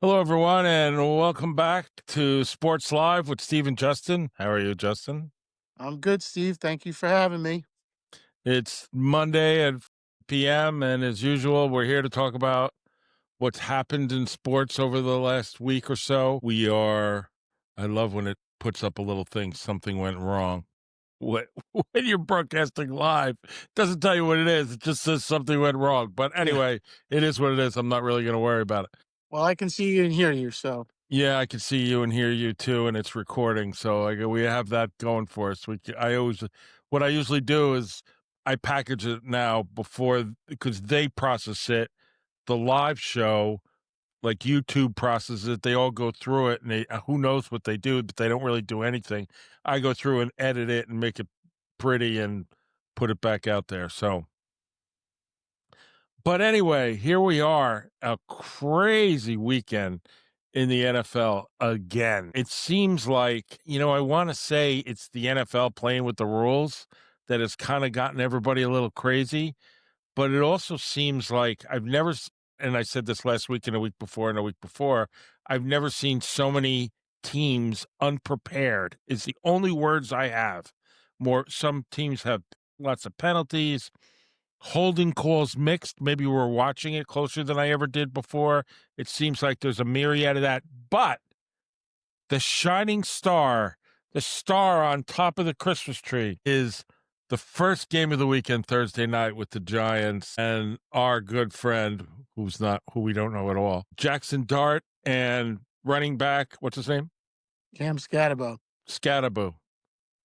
Hello, everyone, and welcome back to Sports Live with Steve and Justin. How are you, Justin? I'm good, Steve. Thank you for having me. It's Monday at p.m., and as usual, we're here to talk about what's happened in sports over the last week or so. I love when it puts up a little thing, something went wrong. When, when you're broadcasting live, it doesn't tell you what it is. It just says something went wrong. But Yeah. anyway, it is what it is. I'm not really going to worry about it. Well, I can see you and hear you, so Yeah, I can see you and hear you too, and it's recording. So we have that going for us. What I usually do is I package it now because they process it. The live show, like YouTube processes it. They all go through it, and who knows what they do, but they don't really do anything. I go through and edit it and make it pretty and put it back out there. But anyway, here we are, a crazy weekend in the NFL again. It seems like, I want to say it's the NFL playing with the rules that has kind of gotten everybody a little crazy. But it also seems like and I said this last week and a week before and a week before, I've never seen so many teams unprepared, is the only words I have. Some teams have lots of penalties. Holding calls mixed. Maybe we're watching it closer than I ever did before. It seems like there's a myriad of that. But the shining star, the star on top of the Christmas tree, is the first game of the weekend, Thursday night, with the Giants and our good friend, who we don't know at all, Jackson Dart, and running back, what's his name? Cam Scatabo. Scatabo.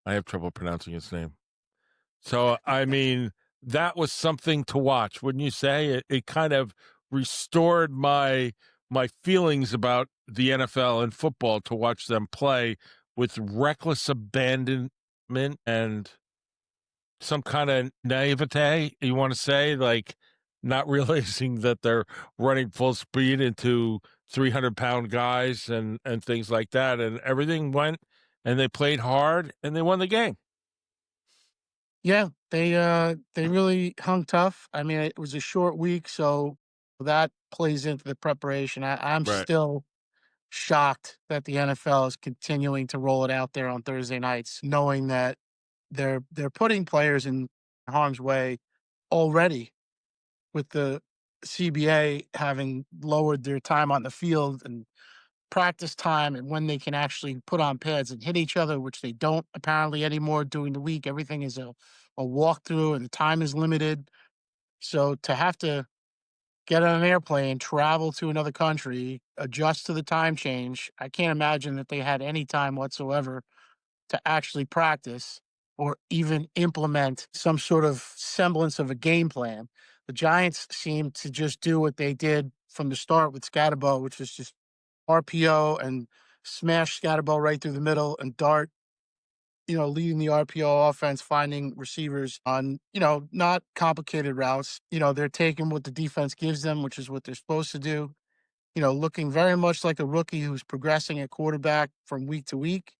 I have trouble pronouncing his name. So, I mean, that was something to watch, wouldn't you say? It kind of restored my feelings about the NFL and football to watch them play with reckless abandonment and some kind of naivete, you want to say, like not realizing that they're running full speed into 300-pound guys and things like that. And everything went, and they played hard, and they won the game. Yeah, they really hung tough. I mean, it was a short week, so that plays into the preparation. I'm Right. still shocked that the NFL is continuing to roll it out there on Thursday nights, knowing that they're putting players in harm's way already with the CBA having lowered their time on the field and practice time and when they can actually put on pads and hit each other, which they don't apparently anymore during the week. Everything is a walkthrough and the time is limited. So to have to get on an airplane, travel to another country, adjust to the time change, I can't imagine that they had any time whatsoever to actually practice or even implement some sort of semblance of a game plan. The Giants seemed to just do what they did from the start with Scatabo, which was just RPO and smash Scatterbo right through the middle and Dart, leading the RPO offense, finding receivers on, not complicated routes. They're taking what the defense gives them, which is what they're supposed to do. Looking very much like a rookie who's progressing at quarterback from week to week.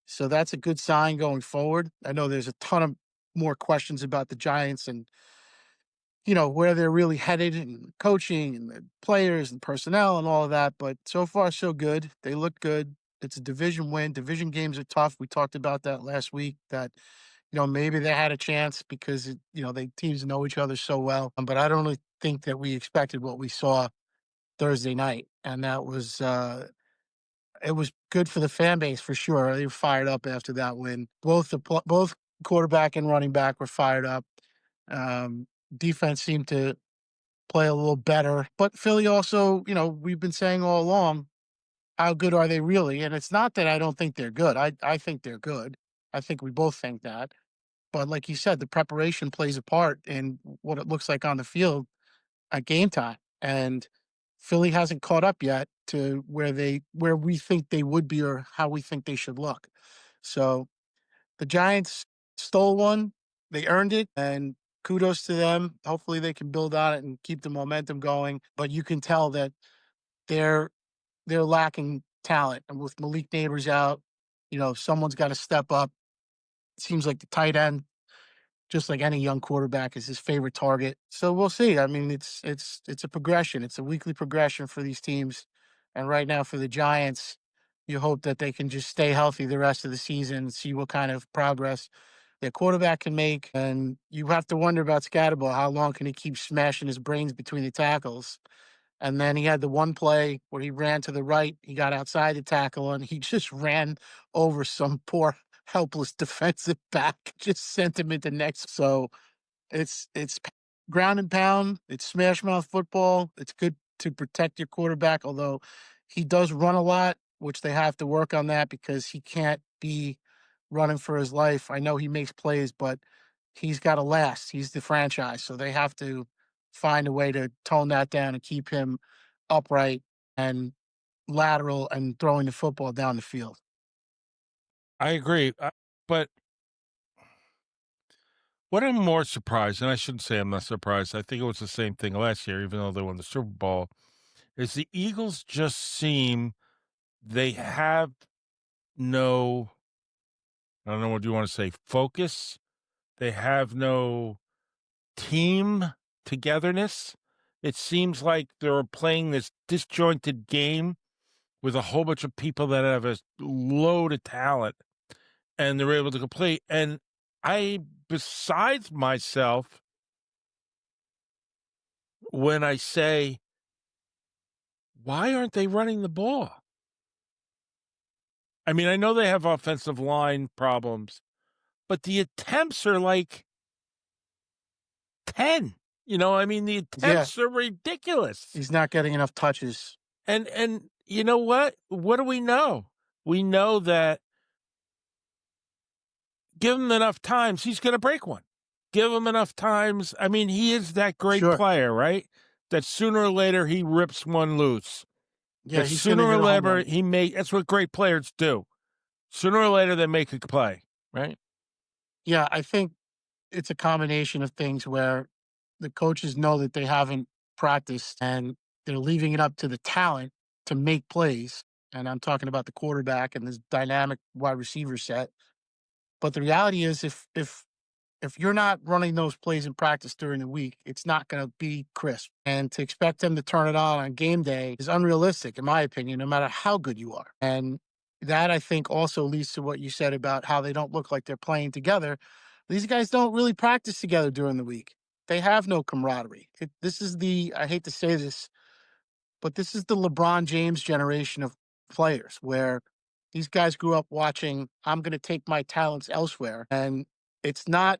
So that's a good sign going forward. I know there's a ton of more questions about the Giants and where they're really headed and coaching and the players and personnel and all of that. But so far, so good. They look good. It's a division win. Division games are tough. We talked about that last week that, maybe they had a chance because, they teams know each other so well. But I don't really think that we expected what we saw Thursday night. And that was, it was good for the fan base for sure. They were fired up after that win. Both quarterback and running back were fired up. Um, Defense seemed to play a little better. But Philly also, we've been saying all along, how good are they really? And it's not that I don't think they're good. I think they're good. I think we both think that. But like you said, the preparation plays a part in what it looks like on the field at game time. And Philly hasn't caught up yet to where we think they would be or how we think they should look. So the Giants stole one. They earned it, and kudos to them. Hopefully, they can build on it and keep the momentum going. But you can tell that they're they're lacking talent, and with Malik Neighbors out, someone's got to step up. It seems like the tight end, just like any young quarterback, is his favorite target. So we'll see. I mean, it's a progression. It's a weekly progression for these teams. And right now for the Giants, you hope that they can just stay healthy the rest of the season, see what kind of progress their quarterback can make. And you have to wonder about Scatterbo. How long can he keep smashing his brains between the tackles? And then he had the one play where he ran to the right, he got outside the tackle, and he just ran over some poor, helpless defensive back, just sent him into next. So it's ground and pound. It's smash mouth football. It's good to protect your quarterback, although he does run a lot, which they have to work on that because he can't be running for his life. I know he makes plays, but he's got to last. He's the franchise, so they have to find a way to tone that down and keep him upright and lateral and throwing the football down the field. I agree. But what I'm more surprised, and I shouldn't say I'm not surprised, I think it was the same thing last year, even though they won the Super Bowl, is the Eagles just seem they have no, I don't know what you want to say, focus. They have no team togetherness. It seems like they're playing this disjointed game with a whole bunch of people that have a load of talent and they're able to complete. And I, besides myself, when I say, why aren't they running the ball? I mean, I know they have offensive line problems, but the attempts are like 10. I mean, the Yeah, attempts are ridiculous. he's not getting enough touches. And you know what? What do we know? We know that give him enough times, he's going to break one. Give him enough times. I mean, he is that great Sure. player, right? That sooner or later he rips one loose. Yeah, That he's going to sooner or hit a home later run. he may. That's what great players do. Sooner or later they make a play, right? Yeah, I think it's a combination of things where the coaches know that they haven't practiced and they're leaving it up to the talent to make plays. And I'm talking about the quarterback and this dynamic wide receiver set. But the reality is if you're not running those plays in practice during the week, it's not going to be crisp. And to expect them to turn it on game day is unrealistic, in my opinion, no matter how good you are. And that I think also leads to what you said about how they don't look like they're playing together. These guys don't really practice together during the week. They have no camaraderie. This is I hate to say this, but this is the LeBron James generation of players where these guys grew up watching, I'm going to take my talents elsewhere. And it's not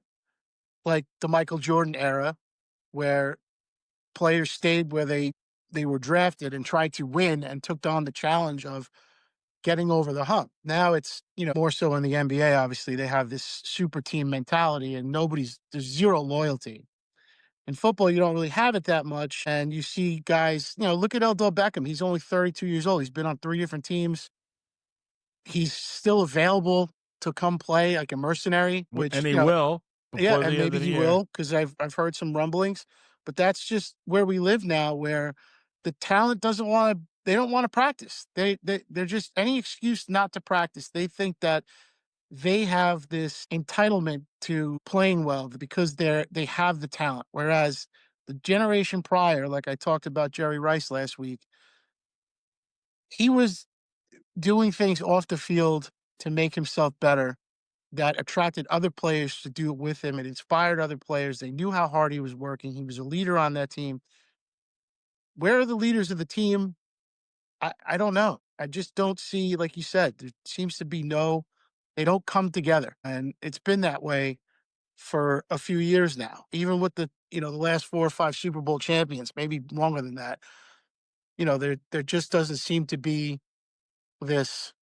like the Michael Jordan era where players stayed where they were drafted and tried to win and took on the challenge of getting over the hump. Now it's, more so in the NBA, obviously, they have this super team mentality and there's zero loyalty. In football, you don't really have it that much. And you see guys, look at Odell Beckham. He's only 32 years old. He's been on 3 different teams. He's still available to come play like a mercenary, And which, he will yeah, before and the end maybe of the he year. will because I've heard some rumblings, but that's just where we live now, where the talent doesn't want to. They don't want to practice. They're just any excuse not to practice. They think that they have this entitlement to playing well because they have the talent. Whereas the generation prior, like I talked about Jerry Rice last week, he was doing things off the field to make himself better that attracted other players to do it with him. It inspired other players. They knew how hard he was working. He was a leader on that team. Where are the leaders of the team? I don't know. I just don't see, like you said, there seems to be they don't come together. And it's been that way for a few years now, even with the last 4 or 5 Super Bowl champions, maybe longer than that. There just doesn't seem to be this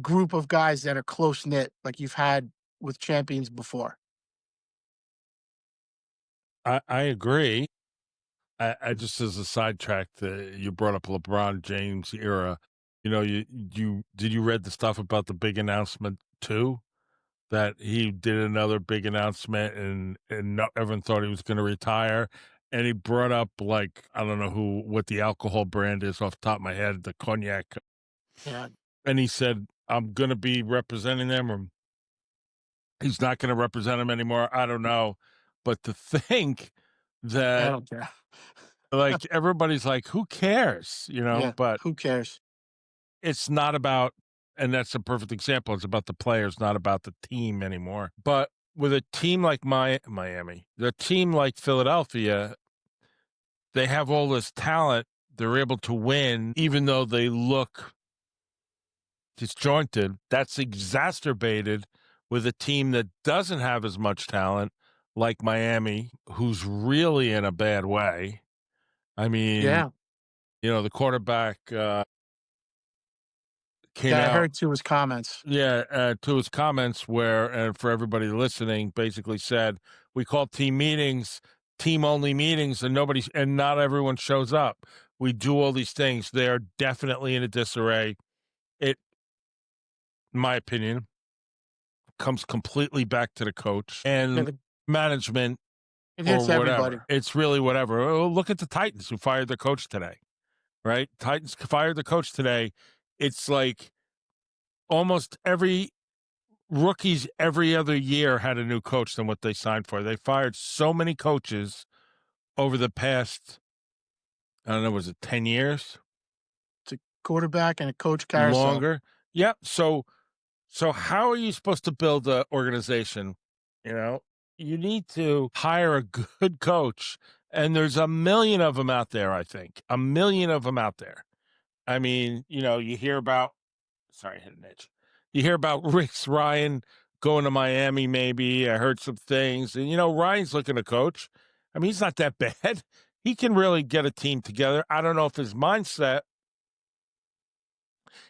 group of guys that are close knit like you've had with champions before. I agree. I just as a sidetrack, you brought up LeBron James era. You did you read the stuff about the big announcement too? That he did another big announcement and everyone thought he was going to retire. And he brought up like I don't know what the alcohol brand is off the top of my head, the cognac. Yeah, And he said, "I'm going to be representing them, or he's not going to represent them anymore." I don't know, but to think I that don't care. Like, everybody's like, "Who cares?" Yeah, But who cares? it's not about, and that's a perfect example, it's about the players, not about the team anymore. But with a team like Miami, the team like Philadelphia, they have all this talent, they're able to win even though they look disjointed. That's exacerbated with a team that doesn't have as much talent, like Miami, who's really in a bad way. I mean, Yeah. the quarterback came Yeah, I out, heard too his comments. yeah, to his comments where, and for everybody listening, basically said, "We call team meetings team only meetings, and not everyone shows up. We do all these things. They are definitely in a disarray." It, in my opinion, comes completely back to the coach Yeah, and management it or hits everybody. whatever. It's really whatever. Oh, look at the Titans who fired their coach today, right? Titans fired the coach today. It's like almost every rookies every other year had a new coach than what they signed for. They fired so many coaches over the past, I don't know, was it 10 years? It's a quarterback and a coach carousel. Longer? Yep. So how are you supposed to build an organization? You know, you need to hire a good coach, and there's a million of them out there. I think a million of them out there. I mean, you hear about. Sorry, I hit an itch. You hear about Rick's Ryan going to Miami. Maybe I heard some things, and Ryan's looking to coach. I mean, he's not that bad. He can really get a team together. I don't know if his mindset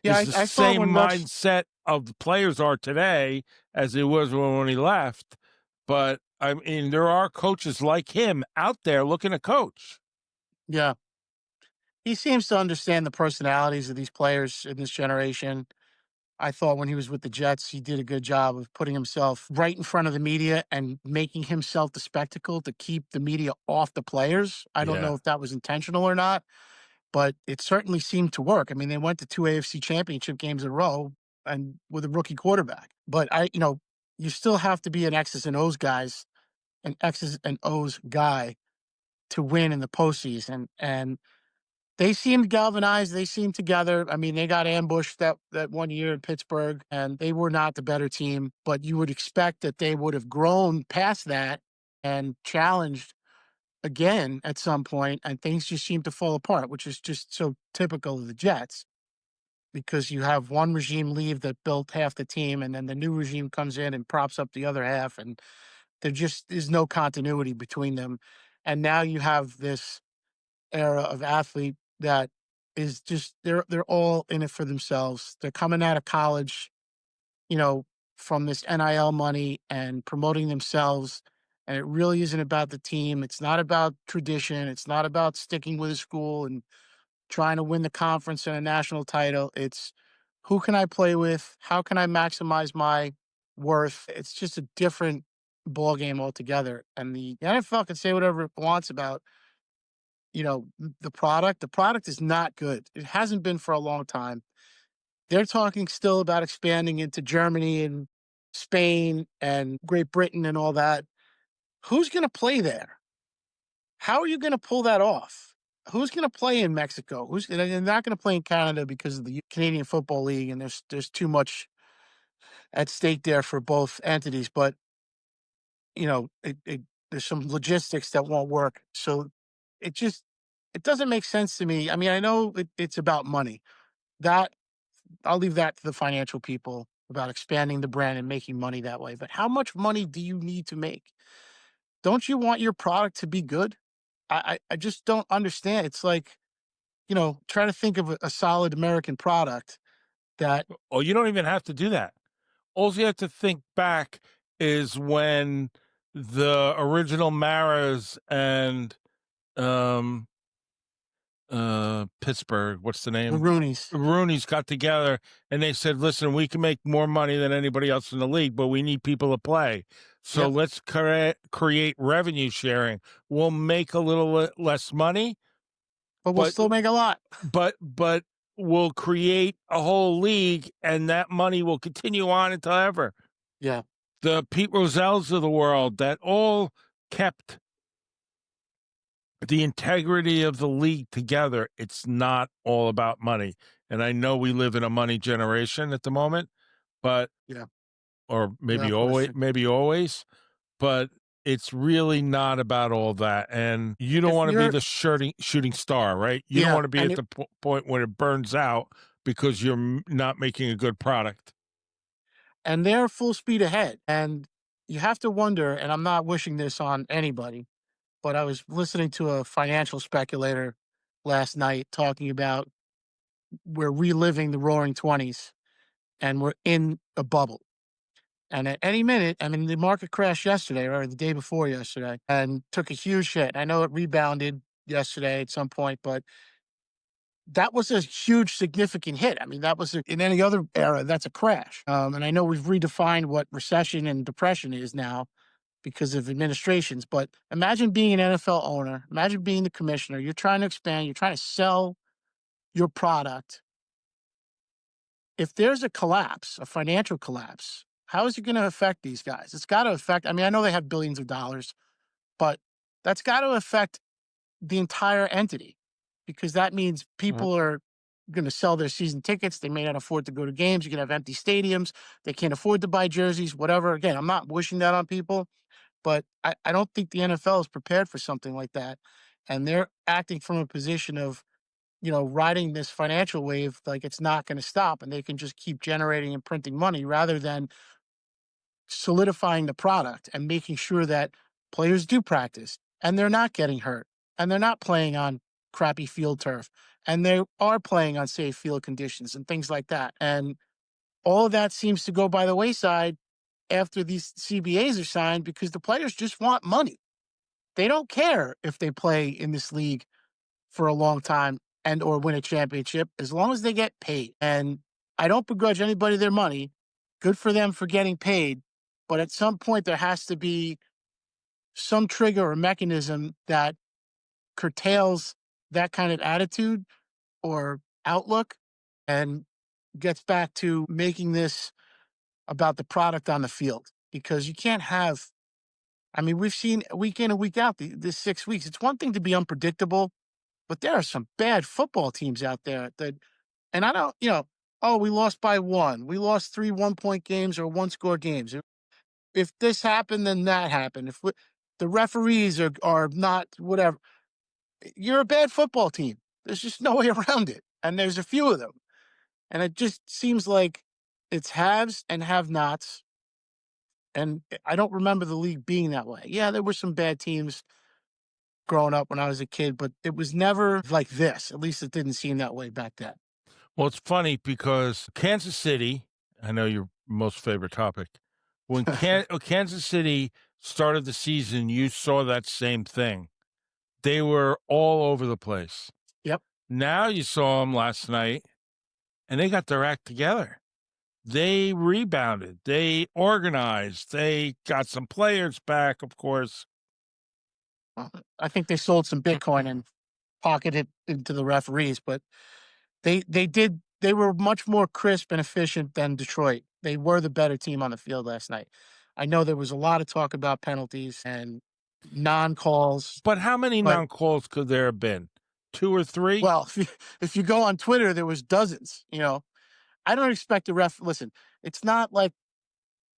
Yeah, is the I thought same when Rex mindset of the players are today as it was when he left. But I mean, there are coaches like him out there looking to coach. yeah, he seems to understand the personalities of these players in this generation. I thought when he was with the Jets, he did a good job of putting himself right in front of the media and making himself the spectacle to keep the media off the players. I don't know Yeah. if that was intentional or not, but it certainly seemed to work. I mean, they went to 2 AFC championship games in a row and with a rookie quarterback. But you still have to be an X's and O's guy to win in the postseason. And they seemed galvanized. They seemed together. I mean, they got ambushed that one year in Pittsburgh, and they were not the better team. But you would expect that they would have grown past that and challenged again at some point, and things just seem to fall apart, which is just so typical of the Jets because you have one regime leave that built half the team, and then the new regime comes in and props up the other half, and there just is no continuity between them. And now you have this era of athlete that is just they're all in it for themselves. They're coming out of college, you know, from this NIL money and promoting themselves. And it really isn't about the team. It's not about tradition. It's not about sticking with a school and trying to win the conference and a national title. It's who can I play with? How can I maximize my worth? It's just a different ball game altogether. And the NFL can say whatever it wants about the product. The product is not good. It hasn't been for a long time. They're talking still about expanding into Germany and Spain and Great Britain and all that. Who's going to play there? How are you going to pull that off? Who's going to play in Mexico? They're not going to play in Canada because of the Canadian Football League, and there's too much at stake there for both entities. But there's some logistics that won't work. So it just it doesn't make sense to me. I mean, I know it's about money. That I'll leave that to the financial people about expanding the brand and making money that way. But how much money do you need to make? Don't you want your product to be good? I just don't understand. It's like, try to think of a solid American product that Oh, you don't even have to do that. All you have to think back is when the original Maras and um Pittsburgh, what's the the name? Roonies. Rooney's got together and they said, "Listen, we can make more money than anybody else in the league, but we need people to play. So Yep. let's create revenue sharing. We'll make a little less money, But we'll but still make a lot. but we'll create a whole league, and that money will continue on until ever." Yeah. The Pete Rosells of the world that all kept the integrity of the league together, it's not all about money. And I know we live in a money generation at the moment, but Yeah, or without question. maybe always, but it's really not about all that. And you don't If want to be you're the shooting star, right? You don't Yeah, want to be and at the point when it burns out because you're not making a good product. they're full speed ahead, and you have to wonder, and I'm not wishing this on anybody, but I was listening to a financial speculator last night talking about we're reliving the roaring 20s and we're in a bubble. And at any minute, I mean, the market crashed yesterday or the day before yesterday and took a huge hit. I know it rebounded yesterday at some point, but that was a huge, significant hit. I mean, that was in any other era, that's a crash. And I know we've redefined what recession and depression is now because of administrations. But imagine being an NFL owner, imagine being the commissioner. You're trying to expand, you're trying to sell your product. If there's a collapse, a financial collapse, how is it going to affect these guys? It's got to affect, I mean, I know they have billions of dollars, but that's got to affect the entire entity because that means Mhm. people are going to sell their season tickets. They may not afford to go to games. You're going to have empty stadiums. They can't afford to buy jerseys, whatever. Again, I'm not wishing that on people, but I don't think the NFL is prepared for something like that. And they're acting from a position of, riding this financial wave like it's not going to stop and they can just keep generating and printing money rather than solidifying the product and making sure that players do practice and they're not getting hurt and they're not playing on crappy field turf and they are playing on safe field conditions and things like that. And all of that seems to go by the wayside after these CBAs are signed because the players just want money. They don't care if they play in this league for a long time and or win a championship as long as they get paid. And I don't begrudge anybody their money. Good for them for getting paid. But at some point there has to be some trigger or mechanism that curtails that kind of attitude or outlook and gets back to making this about the product on the field. Because you can't have, I mean, we've seen week in and week out this 6 weeks. It's one thing to be unpredictable, but there are some bad football teams out there that, and I don't, oh, we lost by one. We lost 3 1-point games or one score games. If this happened, then that happened. The referees are not whatever, you're a bad football team. There's just no way around it. And there's a few of them. And it just seems like it's haves and have nots. And I don't remember the league being that way. Yeah, there were some bad teams growing up when I was a kid, but it was never like this. At least it didn't seem that way back then. Well, it's funny because Kansas City, I know your most favorite topic. When Kansas City started the season, you saw that same thing. They were all over the place. Yep. Now you saw them last night, and they got their act together. They rebounded, they organized, they got some players back, of course. I think they sold some Bitcoin and pocketed it into the referees, but they were much more crisp and efficient than Detroit. They were the better team on the field last night. I know there was a lot of talk about penalties and non-calls, But how many but non-calls could there have been? 2 or 3? well, if you go on Twitter, there was dozens. I don't expect the ref. Listen, it's not like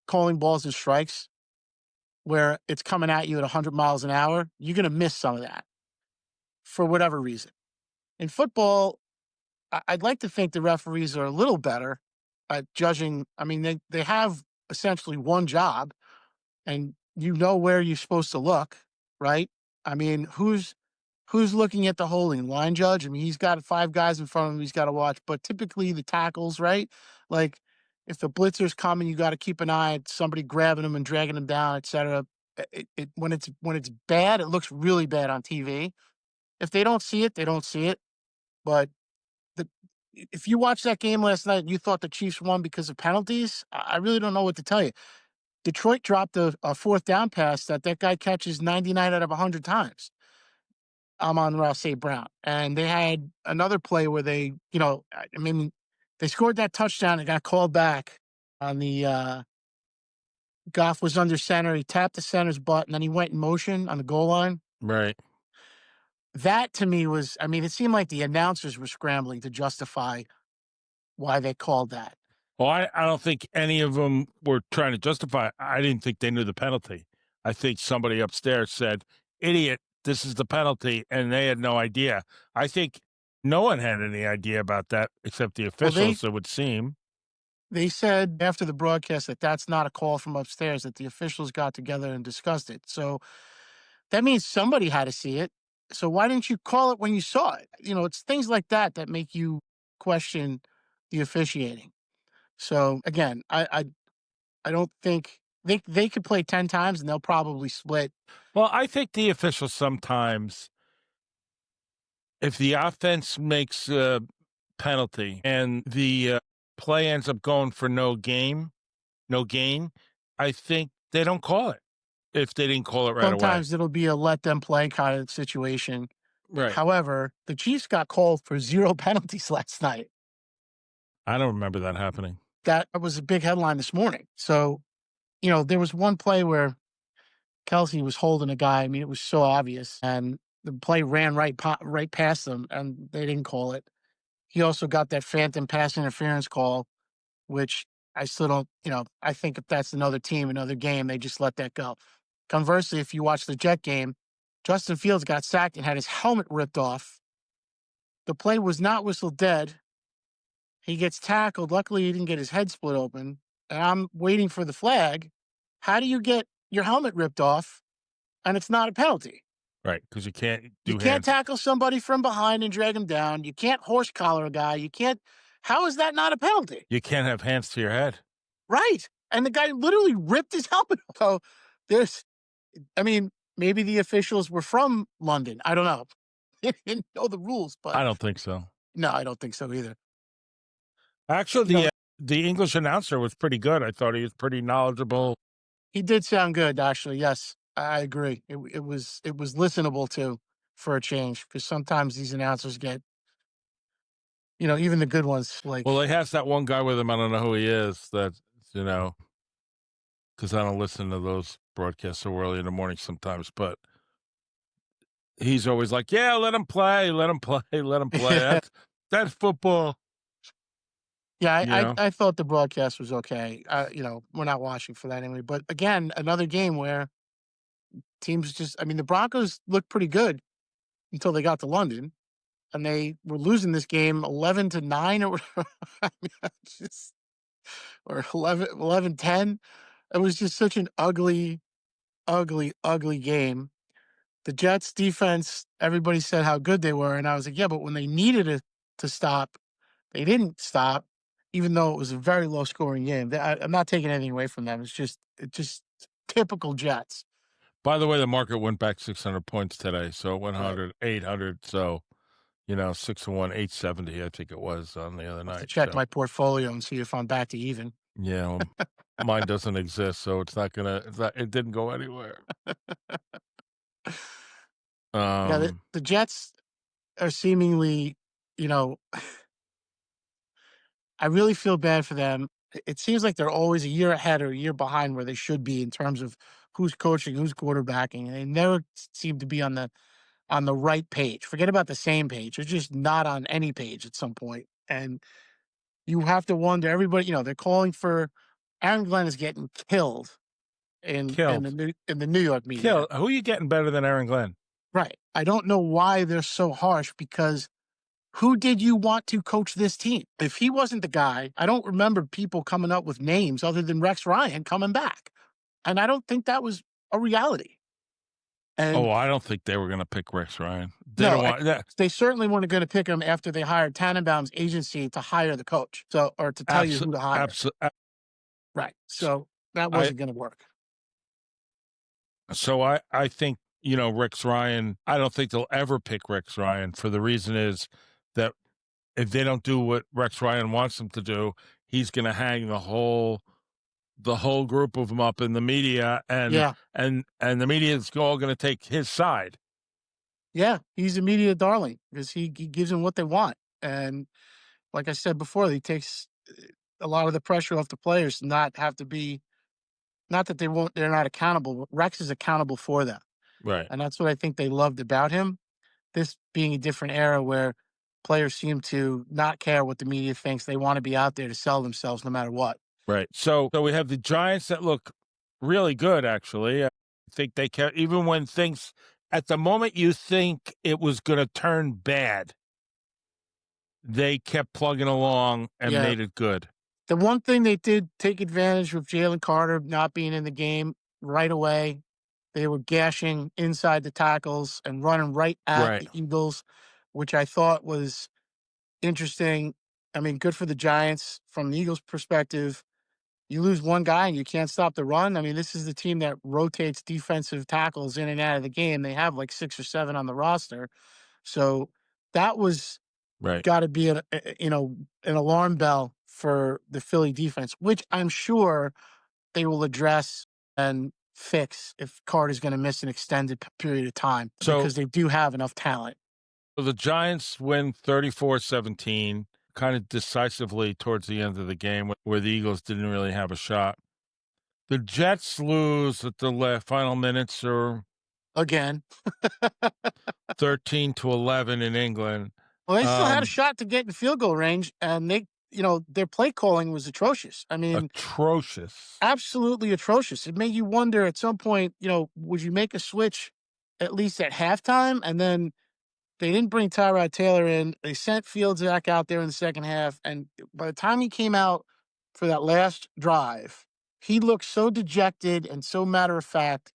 calling balls and strikes where it's coming at you at 100 miles an hour. You're going to miss some of that for whatever reason. In football, I'd like to think the referees are a little better at judging. I mean, they have essentially one job, and you know where you're supposed to look, right? I mean, who's looking at the holding line judge? I mean, he's got 5 guys in front of him he's got to watch, but typically the tackles, right? Like if the blitzer's coming, you got to keep an eye at somebody grabbing him and dragging him down, etc. When it's bad, it looks really bad on TV. If they don't see it, they don't see it. But the if you watched that game last night and you thought the Chiefs won because of penalties, I really don't know what to tell you. Detroit dropped a fourth down pass that guy catches 99 out of 100 times. Amon-Ra St. Brown. And they had another play where I mean, they scored that touchdown and got called back on the Goff was under center. He tapped the center's butt and then he went in motion on the goal line. Right. That to me was, I mean, it seemed like the announcers were scrambling to justify why they called that. Well, I don't think any of them were trying to justify it. I didn't think they knew the penalty. I think somebody upstairs said, "Idiot, this is the penalty," and they had no idea. I think no one had any idea about that except the Well, officials, it would seem. they said after the broadcast that that's not a call from upstairs, that the officials got together and discussed it. So that means somebody had to see it. So why didn't you call it when you saw it? You know, it's things like that that make you question the officiating. So again, I don't think they could play 10 times and they'll probably split. Well, I think the officials sometimes, if the offense makes a penalty and the play ends up going for no gain, I think they don't call it if they didn't call it right away. Sometimes it'll be a let them play kind of situation. Right. However, the Chiefs got called for 0 penalties last night. I don't remember that happening. That was a big headline this morning. So, you know, there was one play where Kelsey was holding a guy. I mean, it was so obvious, and the play ran right past them, and they didn't call it. He also got that phantom pass interference call, which I still don't. You know, I think if that's another team, another game, they just let that go. Conversely, if you watch the Jet game, Justin Fields got sacked and had his helmet ripped off. The play was not whistled dead. He gets tackled. Luckily, he didn't get his head split open. And I'm waiting for the flag. How do you get your helmet ripped off and it's not a penalty? Right, because you can't You do can't hands. tackle somebody from behind and drag him down. You can't horse collar a guy. You can't. How is that not a penalty? You can't have hands to your head. Right. And the guy literally ripped his helmet off. So there's, I mean, maybe the officials were from London. I don't know. They didn't know the rules, but I don't think so. no, I don't think so either. Actually, You know, the English announcer was pretty good. I thought he was pretty knowledgeable. he did sound good, actually. Yes, I agree. It was listenable to for a change because sometimes these announcers get, you know, even the good ones like Well, he has that one guy with him. I don't know who he is. That you know, because I don't listen to those broadcasts so early in the morning sometimes. But he's always like, "Yeah, let him play, let him play, let him play." That's football, yeah, you know. I thought the broadcast was okay. You know, we're not watching for that anyway. But again, another game where teams just, I mean, the Broncos looked pretty good until they got to London and they were losing this game 11-9 or whatever. I mean, just, or 11-10. It was just such an ugly, ugly game. The Jets defense, everybody said how good they were. And I was like, yeah, but when they needed it to stop, they didn't stop, even though it was a very low scoring game. I'm not taking anything away from them. It's just typical Jets. By the way, the market went back 600 points today, so it went Right. 100, 800. So 6-1, 870, I think it was on the other I have to night. check So my portfolio and see if I'm back to even. yeah, well, mine doesn't exist, so it's not gonna. It didn't go anywhere. Yeah, Um, the Jets are seemingly, you know, I really feel bad for them. It seems like they're always a year ahead or a year behind where they should be in terms of who's coaching, who's quarterbacking, and they never seem to be on the right page. Forget about the same page. They're just not on any page at some point. And you have to wonder, everybody, you know, they're calling for Aaron Glenn is getting killed killed, in the New York media. killed. Who are you getting better than Aaron Glenn? Right. I don't know why they're so harsh because who did you want to coach this team? If he wasn't the guy, I don't remember people coming up with names other than Rex Ryan coming back. And I don't think that was a reality. Oh, And I don't think they were going to pick Rex Ryan. They no, don't want that. they certainly weren't going to pick him after they hired Tannenbaum's agency to hire the coach. So, or to tell you who to hire. Absolutely. Right. So that I wasn't going to work. so I think Rex Ryan. I don't think they'll ever pick Rex Ryan for the reason is that if they don't do what Rex Ryan wants them to do, he's going to hang the whole group of them up in the media, and Yeah. and the media is all going to take his side. Yeah. He's a media darling because he gives them what they want. And like I said before, he takes a lot of the pressure off the players to not have to be, not that they're not accountable, but Rex is accountable for them. Right. And that's what I think they loved about him. this being a different era where players seem to not care what the media thinks. They want to be out there to sell themselves no matter what. Right. So we have the Giants that look really good, actually. I think they can, even when things at the moment you think it was going to turn bad, they kept plugging along and Yeah. made it good. The one thing they did take advantage of Jalen Carter not being in the game right away. They were gashing inside the tackles and running right at Right. the Eagles, which I thought was interesting. I mean, good for the Giants from the Eagles' perspective. You lose one guy and you can't stop the run. I mean, this is the team that rotates defensive tackles in and out of the game. They have like 6 or 7 on the roster. So that was Right. got to be an alarm bell for the Philly defense, which I'm sure they will address and fix if Carter's going to miss an extended period of time So because they do have enough talent. the Giants win 34-17, kind of decisively towards the end of the game where the Eagles didn't really have a shot. The Jets lose at the final minutes or Again, 13-11 in England. well, they still had a Um, shot to get in field goal range, and their play calling was atrocious. I mean, atrocious. absolutely atrocious. It made you wonder at some point, would you make a switch at least at halftime? And then they didn't bring Tyrod Taylor in. They sent Fields back out there in the second half. And by the time he came out for that last drive, he looked so dejected and so matter of fact.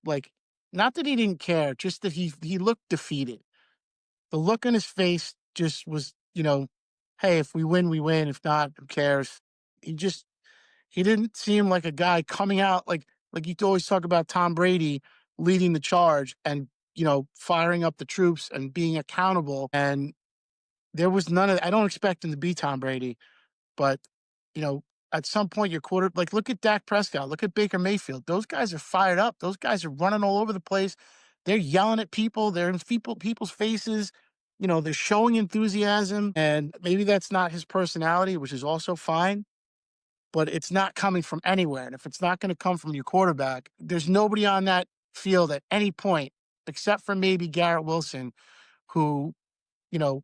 Like, not that he didn't care, just that he looked defeated. The look on his face just was, hey, if we win, we win. If not, who cares? He just he didn't seem like a guy coming out like you always talk about Tom Brady leading the charge and firing up the troops and being accountable. And there was none of. I don't expect him to be Tom Brady, but you know, at some point your quarter like look at Dak Prescott, look at Baker Mayfield. Those guys are fired up. Those guys are running all over the place. They're yelling at people. They're in people's faces. They're showing enthusiasm, and maybe that's not his personality, which is also fine. But it's not coming from anywhere, and if it's not going to come from your quarterback, there's nobody on that field at any point except for maybe Garrett Wilson, who you know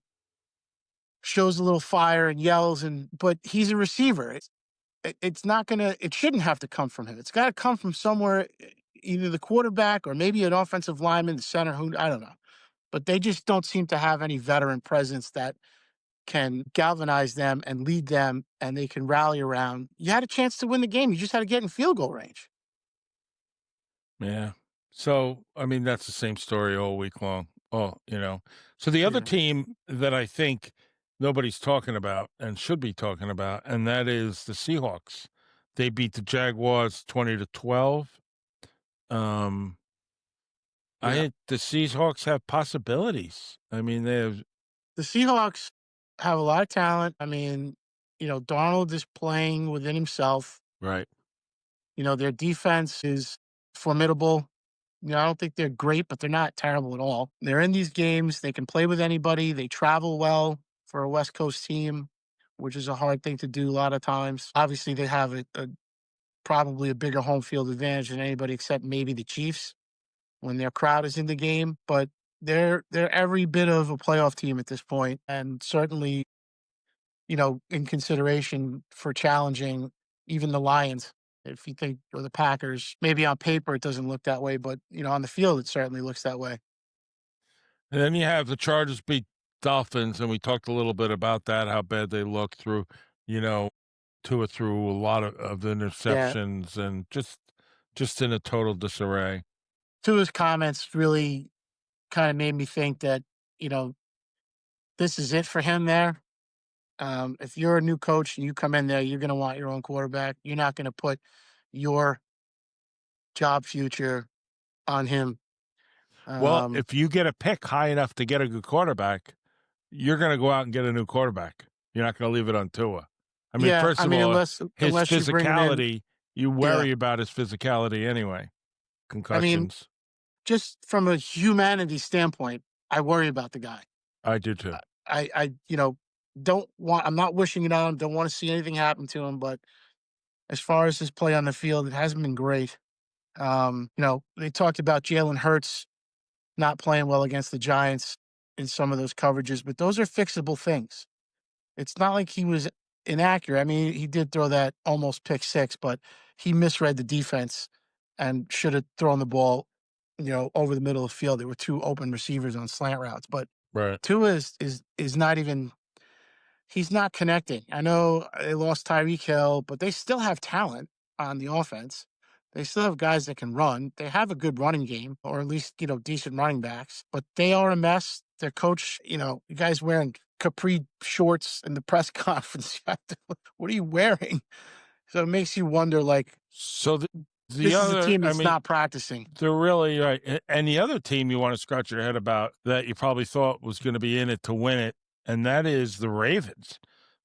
shows a little fire and yells, but he's a receiver. It's not gonna. It shouldn't have to come from him. It's got to come from somewhere, either the quarterback or maybe an offensive lineman, the center. Who I don't know, but they just don't seem to have any veteran presence that can galvanize them and lead them, and they can rally around. You had a chance to win the game. You just had to get in field goal range. Yeah. So, I mean, that's the same story all week long. Oh. So the other Yeah. team that I think nobody's talking about and should be talking about, and that is the Seahawks. They beat the Jaguars 20-12. Um, I Yeah. think the Seahawks have possibilities. I mean, they have The Seahawks have a lot of talent. I mean, Darnold is playing within himself. right. Their defense is formidable. I don't think they're great, but they're not terrible at all. They're in these games. They can play with anybody. They travel well for a West Coast team, which is a hard thing to do a lot of times. Obviously, they have probably a bigger home field advantage than anybody except maybe the Chiefs when their crowd is in the game. But they're every bit of a playoff team at this point, and certainly in consideration for challenging even the Lions. If you think, or the Packers, maybe on paper it doesn't look that way, but on the field it certainly looks that way. And then you have the Chargers beat Dolphins, and we talked a little bit about that, how bad they look through, you know, Tua through a lot of the Yeah, interceptions and just in a total disarray. Tua's comments really kind of made me think that you know this is it for him there. If you're a new coach and you come in there, you're going to want your own quarterback. You're not going to put your job future on him. Well, Um, if you get a pick high enough to get a good quarterback, you're going to go out and get a new quarterback. You're not going to leave it on Tua. I mean, yeah, first I of mean, all, his unless you're bringing in, physicality, you yeah, worry about his physicality anyway. I mean, Concussions. just from a humanity standpoint, I worry about the guy. I do too. I don't want. I'm not wishing it on him. Don't want to see anything happen to him. But as far as his play on the field, it hasn't been great. They talked about Jalen Hurts not playing well against the Giants in some of those coverages, but those are fixable things. It's not like he was inaccurate. I mean, he did throw that almost pick six, but he misread the defense and should have thrown the ball, over the middle of the field. There were two open receivers on slant routes, but Right. Tua is not even he's not connecting. I know they lost Tyreek Hill, but they still have talent on the offense. They still have guys that can run. They have a good running game, or at least, decent running backs, but they are a mess. Their coach, you guys wearing capri shorts in the press conference. What are you wearing? So it makes you wonder, like, So the this is a other, team I that's mean, not practicing. they're really right. And the other team you want to scratch your head about that you probably thought was going to be in it to win it, and that is the Ravens.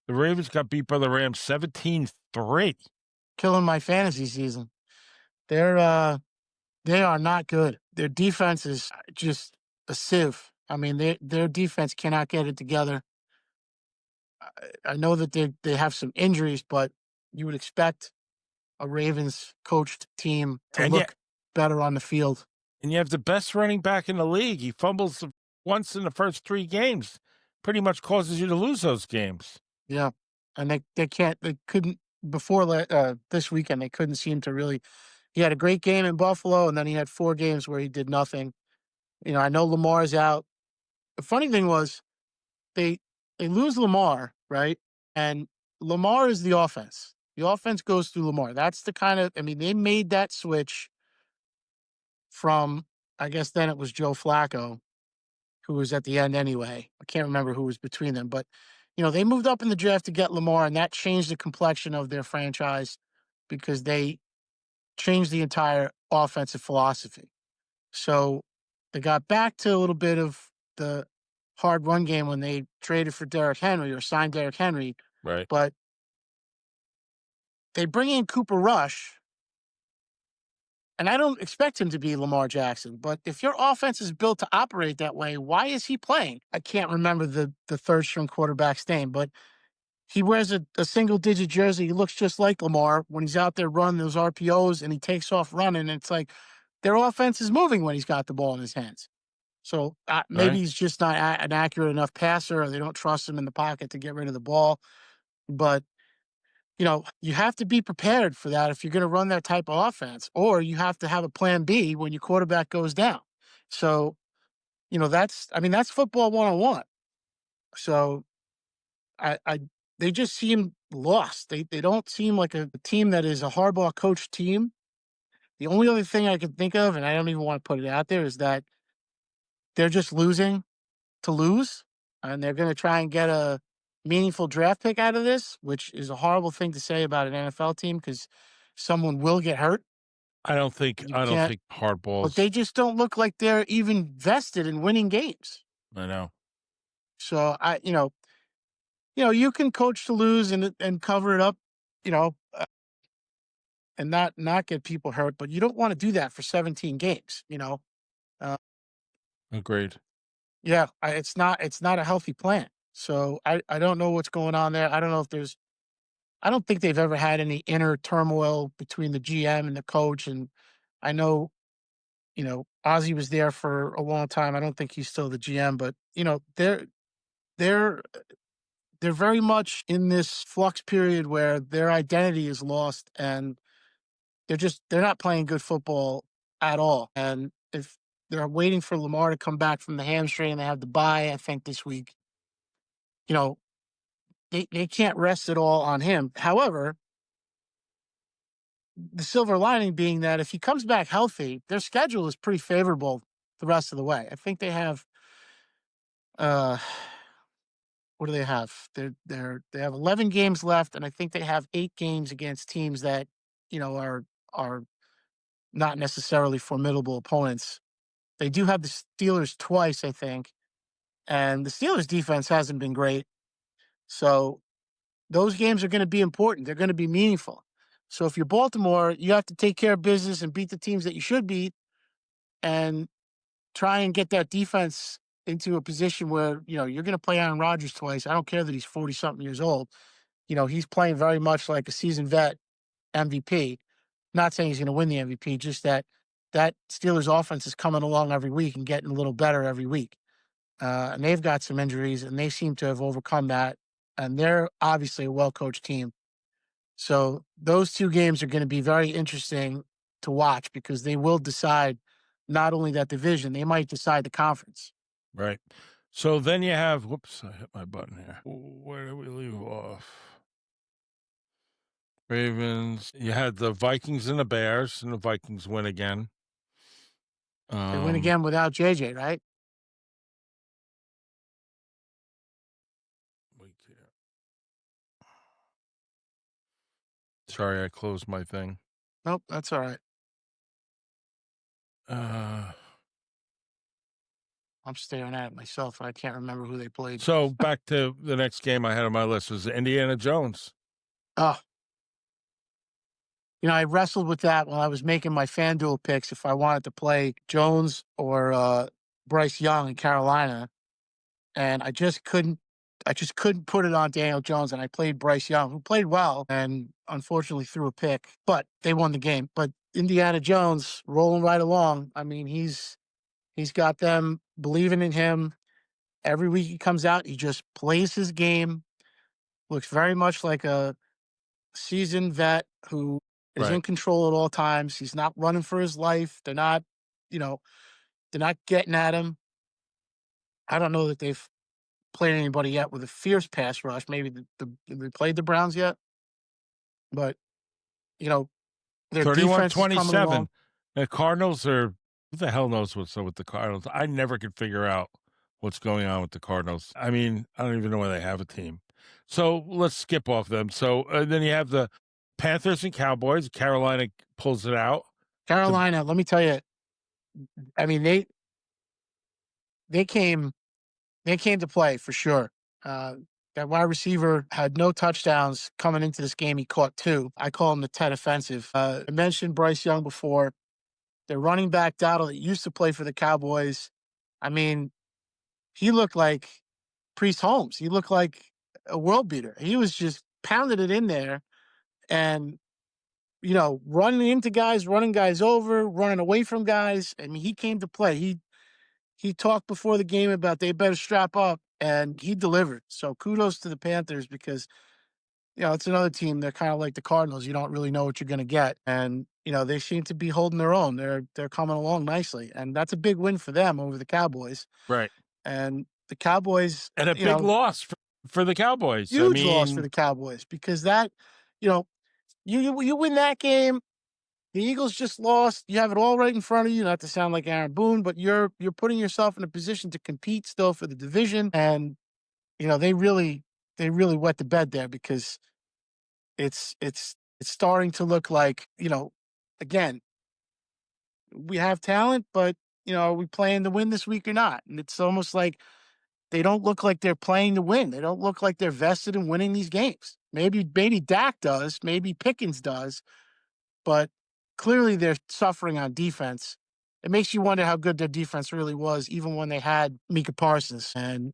The Ravens got beat by the Rams 17-3. Killing my fantasy season. They're they are not good. Their defense is just a sieve. I mean, their defense cannot get it together. I know that they have some injuries, but you would expect a Ravens coached team to And yet, look better on the field. and you have the best running back in the league. He fumbles once in the first 3 games, pretty much causes you to lose those games. Yeah, and they couldn't before this weekend. They couldn't seem to really. He had a great game in Buffalo, and then he had 4 games where he did nothing. I know Lamar's out. The funny thing was they they lose Lamar, right? And Lamar is the offense. The offense goes through Lamar. That's the kind of, I mean, they made that switch from, I guess then it was Joe Flacco, who was at the end anyway. I can't remember who was between them, but they moved up in the draft to get Lamar, and that changed the complexion of their franchise because they changed the entire offensive philosophy. So they got back to a little bit of the hard run game when they traded for Derrick Henry or signed Derrick Henry, Right. but they bring in Cooper Rush, and I don't expect him to be Lamar Jackson, but if your offense is built to operate that way, why is he playing? I can't remember the third string quarterback's name, but he wears a single digit jersey. He looks just like Lamar when he's out there running those RPOs and he takes off running. And it's like their offense is moving when he's got the ball in his hands. So maybe Right. he's just not an accurate enough passer, or they don't trust him in the pocket to get rid of the ball. But you have to be prepared for that if you're going to run that type of offense, or you have to have a plan B when your quarterback goes down. So, that's football 101. So I they just seem lost. They don't seem like a team that is a Harbaugh coach team. The only other thing I can think of, and I don't even want to put it out there, is that they're just losing to lose, and they're going to try and get a meaningful draft pick out of this, which is a horrible thing to say about an NFL team because someone will get hurt. I don't think You I don't can't, think but they hardballs. just don't look like they're even vested in winning games. I know. So you can coach to lose and cover it up, you know, and not get people hurt, but you don't want to do that for 17 games. Uh, Agreed. yeah, it's not a healthy plan. So I don't know what's going on there. I don't know if there's I don't think they've ever had any inner turmoil between the GM and the coach. And I know, Ozzy was there for a long time. I don't think he's still the GM, but they're they're very much in this flux period where their identity is lost and they're not playing good football at all. And if they're waiting for Lamar to come back from the hamstring, they have the bye, I think, this week, you know, they can't rest it all on him. However, the silver lining being that if he comes back healthy, their schedule is pretty favorable the rest of the way. I think they have uh what do they have? They have 11 games left, and I think they have 8 games against teams that, are not necessarily formidable opponents. They do have the Steelers twice, I think, and the Steelers defense hasn't been great. So those games are going to be important. They're going to be meaningful. So if you're Baltimore, you have to take care of business and beat the teams that you should beat and try and get that defense into a position where, you're going to play Aaron Rodgers twice. I don't care that he's 40 something years old. He's playing very much like a seasoned vet MVP. Not saying he's going to win the MVP, just that that Steelers offense is coming along every week and getting a little better every week. And they've got some injuries, and they seem to have overcome that. And they're obviously a well coached team. So those two games are going to be very interesting to watch because they will decide not only that division, they might decide the conference. Right. So then you have, whoops, I hit my button here. Where did we leave off? Ravens. You had the Vikings and the Bears, and the Vikings win again. They win again without JJ, right? Wait here. Sorry, I closed my thing. Nope, that's all right. Uh, I'm staring at it myself. I can't remember who they played. so back to the next game I had on my list was Indiana Jones. Oh, I wrestled with that when I was making my FanDuel picks if I wanted to play Jones or Bryce Young in Carolina, and I just couldn't put it on Daniel Jones, and I played Bryce Young, who played well and unfortunately threw a pick, but they won the game. But Indiana Jones rolling right along. I mean, he's got them believing in him. Every week he comes out, he just plays his game. Looks very much like a seasoned vet who is in Right. control at all times. He's not running for his life. You know, they're not getting at him. I don't know that they've played anybody yet with a fierce pass rush. Maybe they played the Browns yet, but you know their defense is coming 31-27. along. The Cardinals are, who the hell knows what's up with the Cardinals? I never could figure out what's going on with the Cardinals. I mean, I don't even know why they have a team. So let's skip off them. So then you have the Panthers and Cowboys. Carolina pulls it out. Carolina, let me tell you, I mean they came they came to play for sure. Uh, that wide receiver had no touchdowns coming into this game. He caught two. I call him the Ted offensive. I mentioned Bryce Young before. Their running back Dowdle that used to play for the Cowboys. I mean, he looked like Priest Holmes. He looked like a world beater. He was just pounding it in there and running into guys, running guys over, running away from guys. I mean, he came to play. He talked before the game about they better strap up, and he delivered. So kudos to the Panthers because it's another team. They're kind of like the Cardinals. You don't really know what you're going to get, and they seem to be holding their own. They're coming along nicely, and that's a big win for them over the Cowboys. Right. And the Cowboys, And a big loss for the Cowboys. I huge loss for mean, the Cowboys because that, you know, you win that game. The Eagles just lost. You have it all right in front of you. Not to sound like Aaron Boone, but you're putting yourself in a position to compete still for the division. And they really wet the bed there because it's starting to look like again we have talent, but are we playing to win this week or not? And it's almost like they don't look like they're playing to win. They don't look like they're vested in winning these games. Maybe Dak does, maybe Pickens does, but clearly they're suffering on defense. It makes you wonder how good their defense really was, even when they had Micah Parsons. And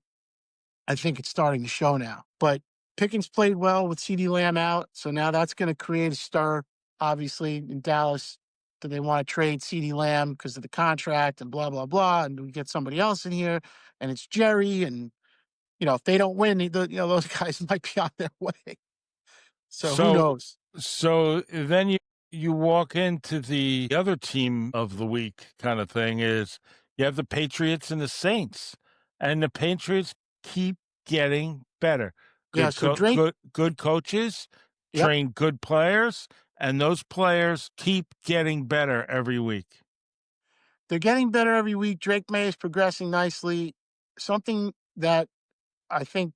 I think it's starting to show now. But Pickens played well with CeeDee Lamb out. So now that's going to create a stir, obviously, in Dallas. Do they want to trade CeeDee Lamb because of the contract and blah, blah, blah? And we get somebody else in here and it's Jerry. And, if they don't win, those guys might be on their way. So who so knows? so then you walk into the other team of the week kind of thing is you have the Patriots and the Saints, and the Patriots keep getting better. Yeah. So Drake, Good coaches yep. train good players, and those players keep getting better every week. They're getting better every week. Drake May is progressing nicely. Something that I think,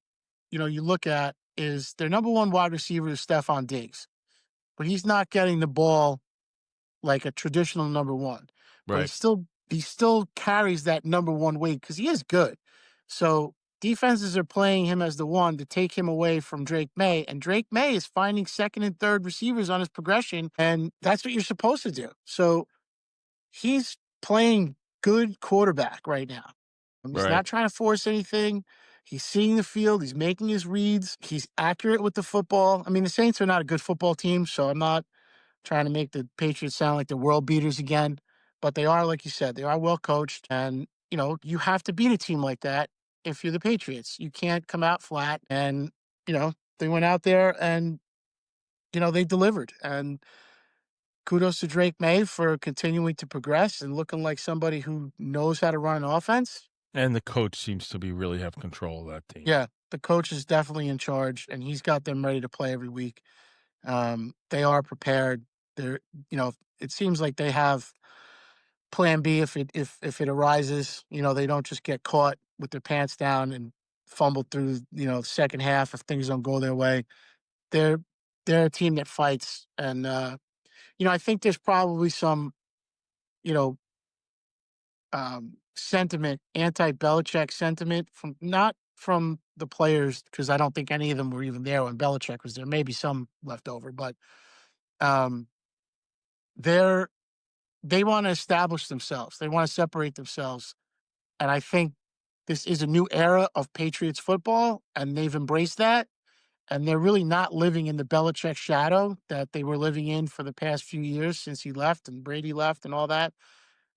you look at is their number one wide receiver is Stephon Diggs, but he's not getting the ball like a traditional number one. But Right. he still carries that number one weight because he is good. So defenses are playing him as the one to take him away from Drake May, and Drake May is finding second and third receivers on his progression, and that's what you're supposed to do. So he's playing good quarterback right now. He's Right. not trying to force anything. He's seeing the field. He's making his reads. He's accurate with the football. I mean, the Saints are not a good football team, so I'm not trying to make the Patriots sound like the world beaters again. but they are, like you said, they are well coached, and you have to beat a team like that if you're the Patriots. You can't come out flat, and they went out there and they delivered. And kudos to Drake May for continuing to progress and looking like somebody who knows how to run an offense. And the coach seems to be really have control of that team. Yeah, the coach is definitely in charge, and he's got them ready to play every week. They are prepared. They're, it seems like they have plan B if it arises. They don't just get caught with their pants down and fumble through, the second half if things don't go their way. They're they're a team that fights, and I think there's probably some, you know, sentiment, anti-Belichick sentiment from not from the players because I don't think any of them were even there when Belichick was there. Maybe some left over, but um, they're they want to establish themselves. They want to separate themselves, and I think this is a new era of Patriots football, and they've embraced that. And they're really not living in the Belichick shadow that they were living in for the past few years since he left and Brady left and all that.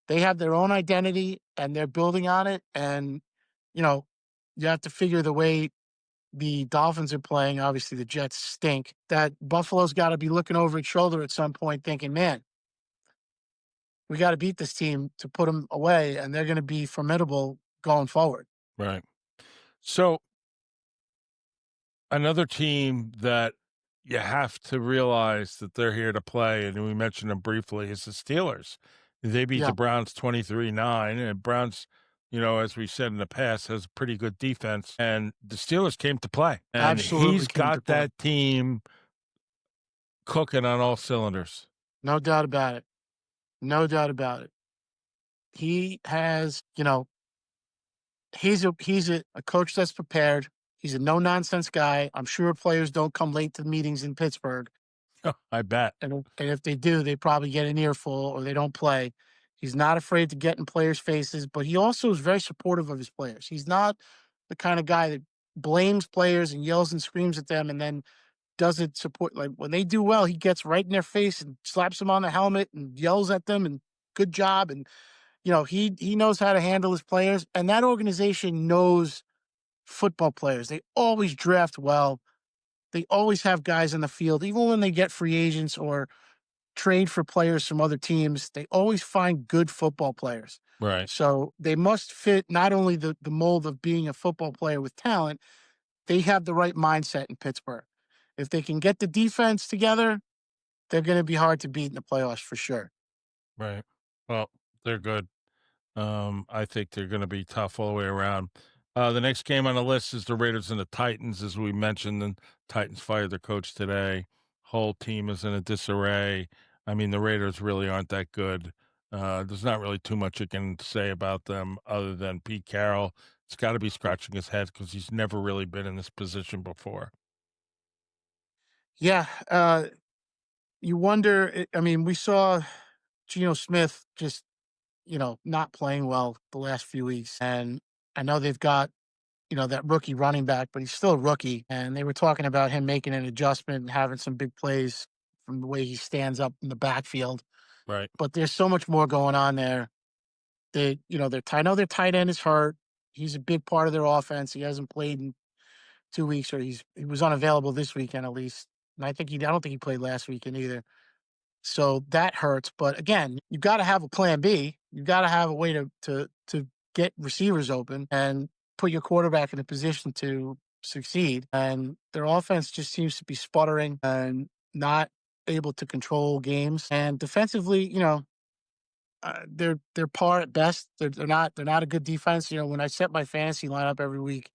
They have their own identity and they're building on it. And, you know, you have to figure the way the Dolphins are playing. Obviously, the Jets stink. That Buffalo's got to be looking over its shoulder at some point thinking, man, we got to beat this team to put them away. And they're going to be formidable going forward. Right. So another team that you have to realize that they're here to play, and we mentioned them briefly, is the Steelers. They beat the Yeah, Browns 23-9, and Browns, as we said in the past, has a pretty good defense, and the Steelers came to play. And absolutely he's came to got play. that team cooking on all cylinders. No doubt about it. No doubt about it. He has, he's a coach that's prepared. He's a no nonsense guy. I'm sure players don't come late to meetings in Pittsburgh, I bet. and if they do, they probably get an earful or they don't play. He's not afraid to get in players' faces, but he also is very supportive of his players. He's not the kind of guy that blames players and yells and screams at them and then doesn't support. Like when they do well, he gets right in their face and slaps them on the helmet and yells at them and good job. And he knows how to handle his players, and that organization knows football players. They always draft well. They always have guys in the field, even when they get free agents or trade for players from other teams. They always find good football players. Right. So they must fit not only the mold of being a football player with talent, they have the right mindset in Pittsburgh. If they can get the defense together, they're going to be hard to beat in the playoffs for sure. Right. Well, they're good. I think they're going to be tough all the way around. The next game on the list is the Raiders and the Titans, as we mentioned. And Titans fired their coach today. Whole team is in a disarray. I mean, the Raiders really aren't that good. There's not really too much you can say about them other than Pete Carroll. It's got to be scratching his head because he's never really been in this position before. Yeah, you wonder. I mean, we saw Geno Smith just not playing well the last few weeks. And I know they've got, that rookie running back, but he's still a rookie. And they were talking about him making an adjustment and having some big plays from the way he stands up in the backfield. Right. But there's so much more going on there. I know their tight end is hurt. He's a big part of their offense. He hasn't played in 2 weeks, or he was unavailable this weekend at least. And I don't think he played last weekend either. So that hurts. But again, you got to have a plan B. You got to have a way to get receivers open and put your quarterback in a position to succeed. And their offense just seems to be sputtering and not able to control games. And defensively, they're par at best. They're not a good defense. When I set my fantasy lineup every week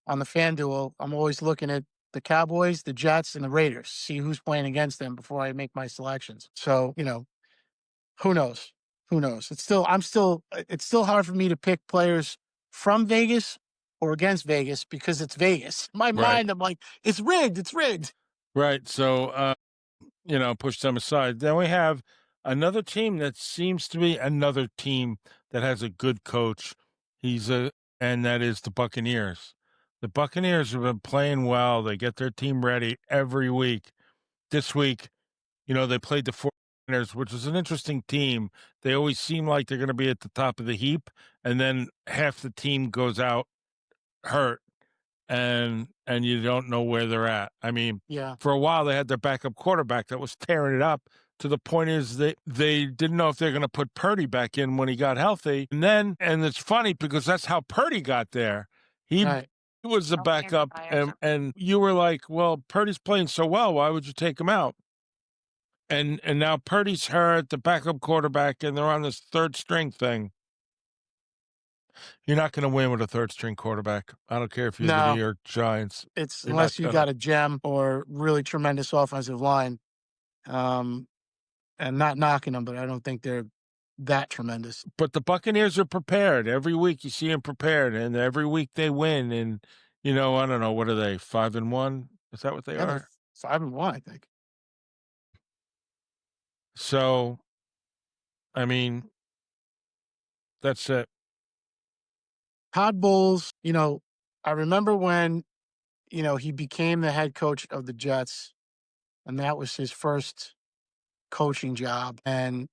on the FanDuel, I'm always looking at the Cowboys, the Jets, and the Raiders, see who's playing against them before I make my selections. So, who knows? Who knows? It's still hard for me to pick players from Vegas or against Vegas because it's Vegas. In my Right. mind, I'm like, it's rigged. It's rigged. Right. So, push them aside. Then we have another team that seems to be another team that has a good coach. And that is the Buccaneers. The Buccaneers have been playing well. They get their team ready every week. This week, they played the which is an interesting team. They always seem like they're going to be at the top of the heap, and then half the team goes out hurt, and you don't know where they're at. I mean, Yeah. for a while they had their backup quarterback that was tearing it up. To the point is that they didn't know if they're going to put Purdy back in when he got healthy, and it's funny because that's how Purdy got there. He Right. was the backup, and you were like, "Well, Purdy's playing so well. Why would you take him out?" And now Purdy's hurt, the backup quarterback, and they're on this third string thing. You're not going to win with a third string quarterback. I don't care if you're the New No, York Giants. it's You're not unless you gonna. got a gem or really tremendous offensive line. Um, and not knocking them, but I don't think they're that tremendous. But the Buccaneers are prepared. Every week you see them prepared, and every week they win. And I don't know, what are they? 5-1? Is that what they Yeah, they're are? 5-1, I think. So, I mean, that's it. Todd Bowles, I remember when, he became the head coach of the Jets, and that was his first coaching job. And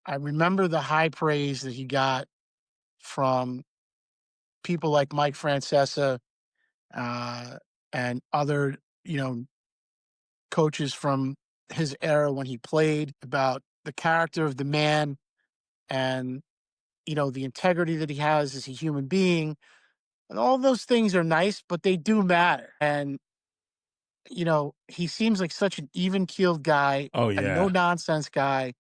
I remember the high praise that he got from people like Mike Francesa, uh, and other, coaches from his era when he played, about the character of the man and, the integrity that he has as a human being. And all those things are nice, but they do matter. And, he seems like such an even keeled guy, Oh, a no yeah. nonsense guy.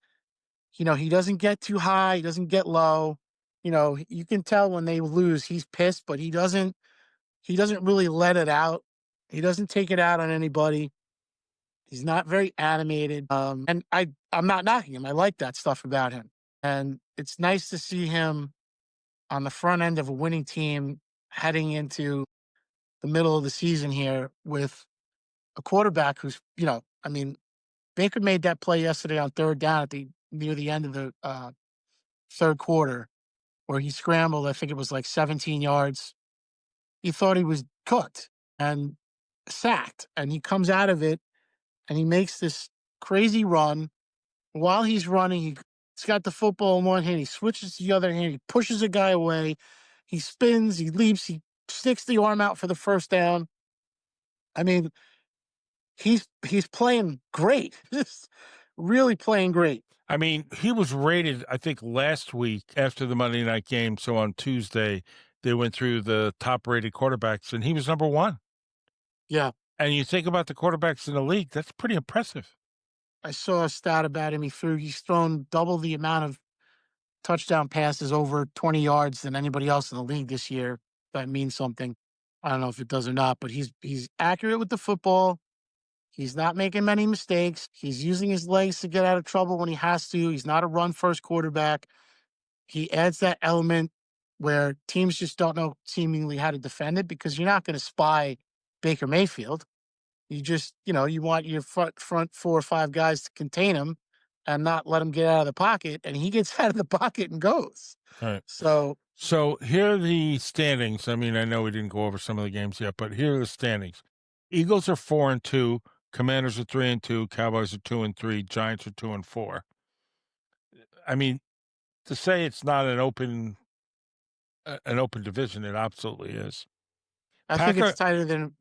He doesn't get too high, he doesn't get low. You can tell when they lose, he's pissed, but he doesn't really let it out. He doesn't take it out on anybody. He's not very animated. And I'm not knocking him. I like that stuff about him. And it's nice to see him on the front end of a winning team heading into the middle of the season here with a quarterback who's, I mean, Baker made that play yesterday on third down near the end of the third quarter where he scrambled. I think it was like 17 yards. He thought he was cooked and sacked, and he comes out of it and he makes this crazy run. While he's running, he's got the football in one hand. He switches to the other hand. He pushes a guy away. He spins. He leaps. He sticks the arm out for the first down. I mean, he's playing great. Just really playing great. I mean, he was rated, I think, last week after the Monday night game. So on Tuesday, they went through the top rated quarterbacks, and he was number one. Yeah, And you think about the quarterbacks in the league, that's pretty impressive. I saw a stat about him. He's thrown double the amount of touchdown passes over 20 yards than anybody else in the league this year. That means something. I don't know if it does or not, but he's accurate with the football. He's not making many mistakes. He's using his legs to get out of trouble when he has to. He's not a run first quarterback. He adds that element where teams just don't know seemingly how to defend it, because you're not going to spy Baker Mayfield. You just, you want your front four or five guys to contain him and not let him get out of the pocket. And he gets out of the pocket and goes. All right. So So here are the standings. I mean, I know we didn't go over some of the games yet, but here are the standings. Eagles are 4-2, Commanders are 3-2, Cowboys are 2-3, Giants are 2-4. I mean, to say it's not an open division, it absolutely is. I think it's Packer tighter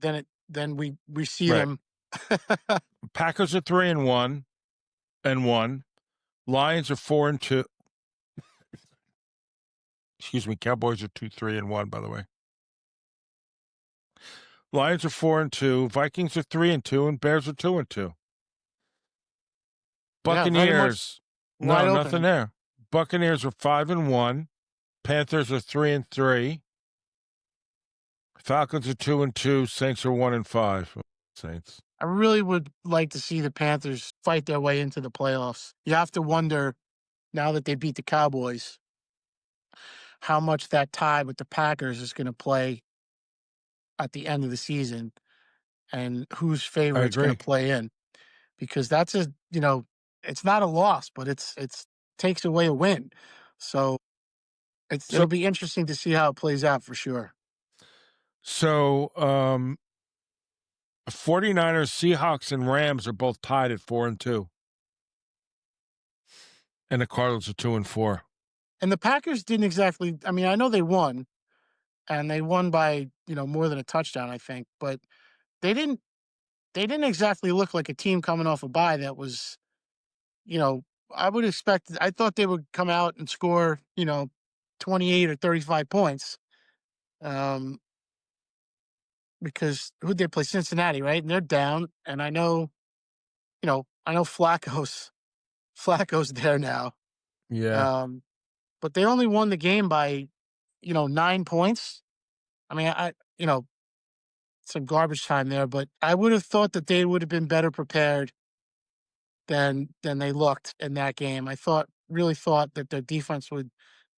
than we see right. them. Packers are 3-1. Lions are 4-2. Excuse me, Cowboys are 2-3-1, by the way. Lions are 4-2, Vikings are 3-2, and Bears are 2-2. Yeah, very much Buccaneers, no, wide nothing open. there. Buccaneers are 5-1. Panthers are 3-3. Falcons are 2-2. Saints are 1-5. Saints. I really would like to see the Panthers fight their way into the playoffs. You have to wonder, now that they beat the Cowboys, how much that tie with the Packers is going to play at the end of the season, and whose I favor it's going to agree. play in, because that's it's not a loss, but it's takes away a win. So it'll So, be interesting to see how it plays out for sure. so 49ers, Seahawks, and Rams are both tied at 4-2. And the Cardinals are 2-4. And the Packers didn't exactly. I mean, I know they won, and they won by more than a touchdown, I think, but they didn't. They didn't exactly look like a team coming off a bye that was. You know, I would expect. I thought they would come out and score. 28 or 35 points. Um, because who'd they play? Cincinnati, right? And they're down. And I know Flacco's there now. Yeah, Um, but they only won the game by 9 points. I mean, some garbage time there, but I would have thought that they would have been better prepared than they looked in that game. Really thought that their defense would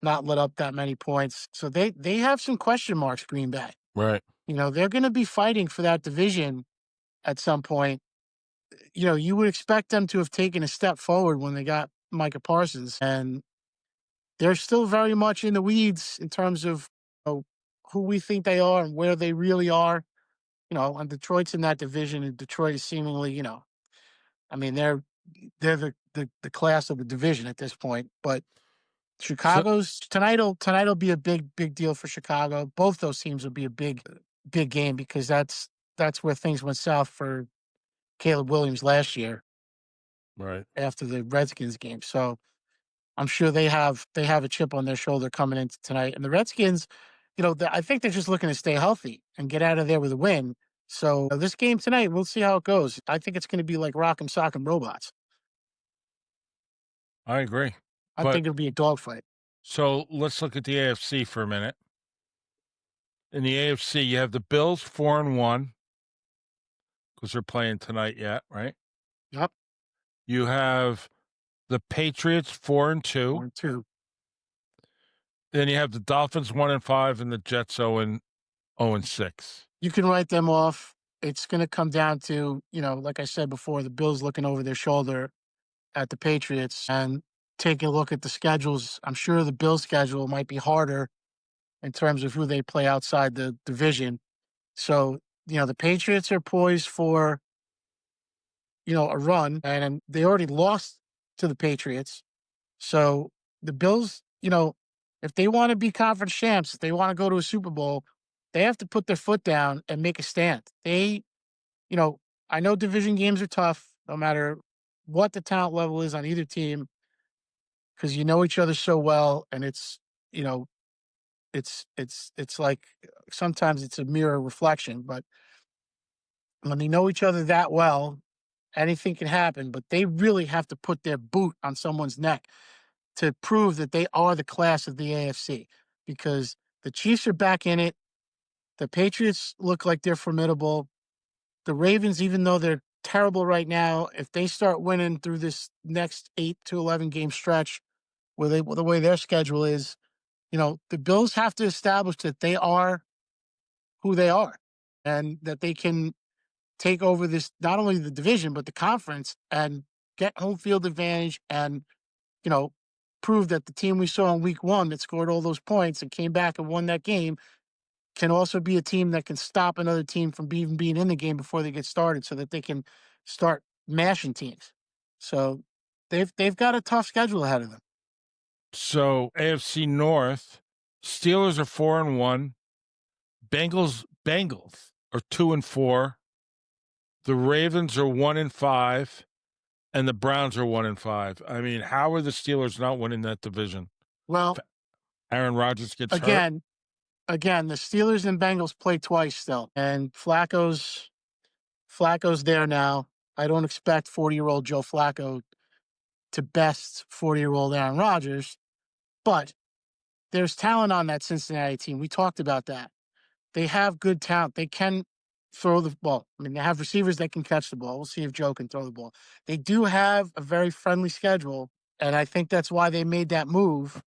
not let up that many points. So they have some question marks, Green Bay. right. They're going to be fighting for that division at some point. You would expect them to have taken a step forward when they got Micah Parsons, and they're still very much in the weeds in terms of who we think they are and where they really are. And Detroit's in that division, and Detroit is seemingly, I mean, they're the class of the division at this point. But So Chicago's tonight'll be a big deal for Chicago. Both those teams will be a big game because that's where things went south for Caleb Williams last year right. after the Redskins game. So I'm sure they have a chip on their shoulder coming into tonight. And the Redskins, I think they're just looking to stay healthy and get out of there with a win. So this game tonight, we'll see how it goes. I think it's going to be like rock and sock and robots. I agree. I But think it'll be a dogfight. so let's look at the AFC for a minute. In the AFC, you have the Bills 4-1 because they're playing tonight yet, right? Yep, You have the Patriots 4-2. 1-2. Then you have the Dolphins 1-5 and the Jets 0-6. You can write them off. It's going to come down to like I said before, the Bills looking over their shoulder at the Patriots and taking a look at the schedules. I'm sure the Bills' schedule might be harder in terms of who they play outside the division. So, the Patriots are poised for, a run, and they already lost to the Patriots. So the Bills, if they want to be conference champs, if they want to go to a Super Bowl, they have to put their foot down and make a stand. You know, I know division games are tough, no matter what the talent level is on either team, because you know each other so well, and you know, it's like sometimes it's a mirror reflection, but when they know each other that well, anything can happen. But they really have to put their boot on someone's neck to prove that they are the class of the AFC because the Chiefs are back in it. The Patriots look like they're formidable. The Ravens, even though they're terrible right now, if they start winning through this next 8 to 11 game stretch, the way their schedule is, the Bills have to establish that they are who they are and that they can take over this, not only the division, but the conference and get home field advantage and, you know, prove that the team we saw in week one that scored all those points and came back and won that game can also be a team that can stop another team from even being in the game before they get started so that they can start mashing teams. So they've got a tough schedule ahead of them. So AFC North, Steelers are 4-1. Bengals are 2-4. The Ravens are 1-5, and the Browns are 1-5. I mean, how are the Steelers not winning that division? Well, Aaron Rodgers gets hurt. again, the Steelers and Bengals play twice still, and Flacco's there now. I don't expect 40-year-old Joe Flacco to best 40-year-old Aaron Rodgers, but there's talent on that Cincinnati team. We talked about that. They have good talent. They can throw the ball. I mean, they have receivers that can catch the ball. We'll see if Joe can throw the ball. They do have a very friendly schedule, and I think that's why they made that move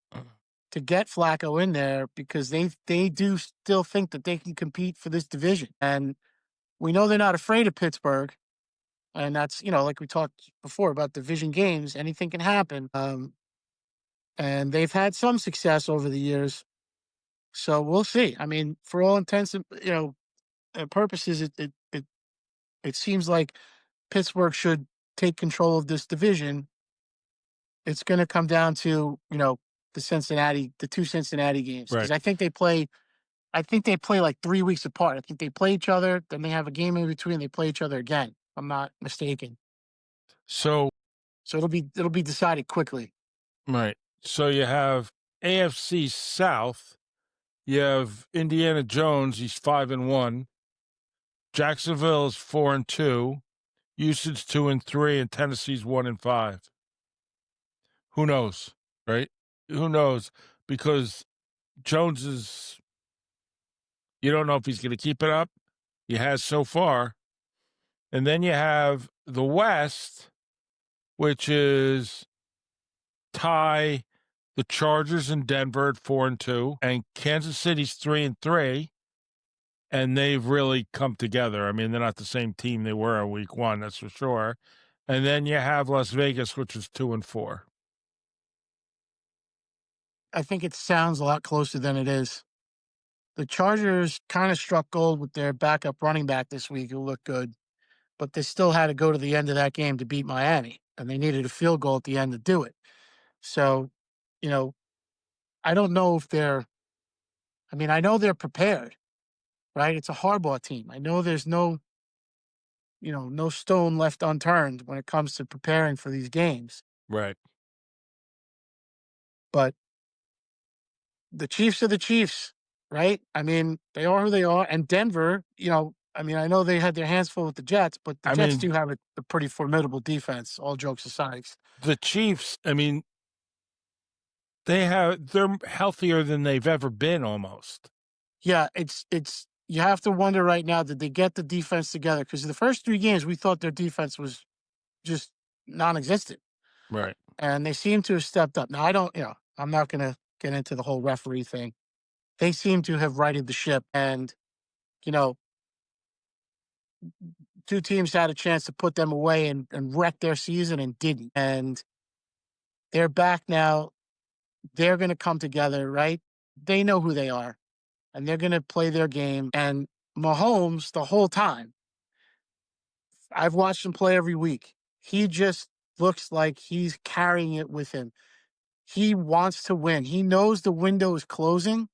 to get Flacco in there because they do still think that they can compete for this division. And we know they're not afraid of Pittsburgh. And that's, like we talked before about division games, anything can happen. And they've had some success over the years. So we'll see. I mean, for all intents and purposes, it seems like Pittsburgh should take control of this division it's going to come down to, the two Cincinnati games because Right. I think they play like 3 weeks apart. I think they play each other, then they have a game in between. They play each other again. If I'm not mistaken. So, So it'll be decided quickly. right. So you have AFC South. You have Indiana Jones. He's 5-1. Jacksonville is 4-2. Houston's 2-3, and Tennessee's 1-5. Who knows, right? Who knows? Because Jones is. You don't know if he's going to keep it up. He has so far. And then you have the West, which is tie the Chargers in Denver at 4-2, and Kansas City's 3-3, and they've really come together. I mean, they're not the same team they were in week one, that's for sure. And then you have Las Vegas, which is 2-4. I think it sounds a lot closer than it is. The Chargers kind of struck gold with their backup running back this week who looked good, but they still had to go to the end of that game to beat Miami, and they needed a field goal at the end to do it. So, you know, I don't know if I know they're prepared, right? It's a Harbaugh team. I know there's no stone left unturned when it comes to preparing for these games. Right. But the Chiefs are the Chiefs, right? I mean, they are who they are. And Denver, I know they had their hands full with the Jets, but the I Jets mean, do have a pretty formidable defense, all jokes aside. the Chiefs, I mean, they're healthier than they've ever been almost. Yeah, it's you have to wonder right now, did they get the defense together? Because the first 3 games we thought their defense was just non-existent. Right. And they seem to have stepped up. Now I don't, I'm not gonna get into the whole referee thing. They seem to have righted the ship and, you know, two teams had a chance to put them away and wreck their season and didn't. And they're back now. They're gonna come together, right? They know who they are and they're gonna play their game. And Mahomes, the whole time, I've watched him play every week. He just looks like he's carrying it with him. He wants to win. He knows the window is closing.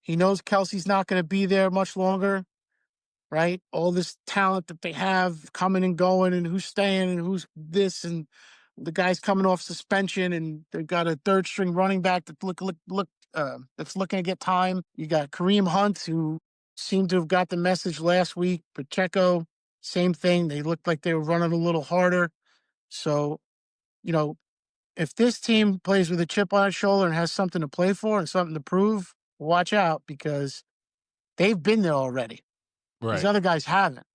He knows Kelsey's not going to be there much longer, right? All this talent that they have coming and going, and who's staying, and who's this, and the guy's coming off suspension, and they've got a third string running back that that's looking to get time. You got Kareem Hunt, who seemed to have got the message last week. Pacheco, same thing. They looked like they were running a little harder. So, you know, if this team plays with a chip on its shoulder and has something to play for and something to prove, watch out because they've been there already. These Right. other guys haven't.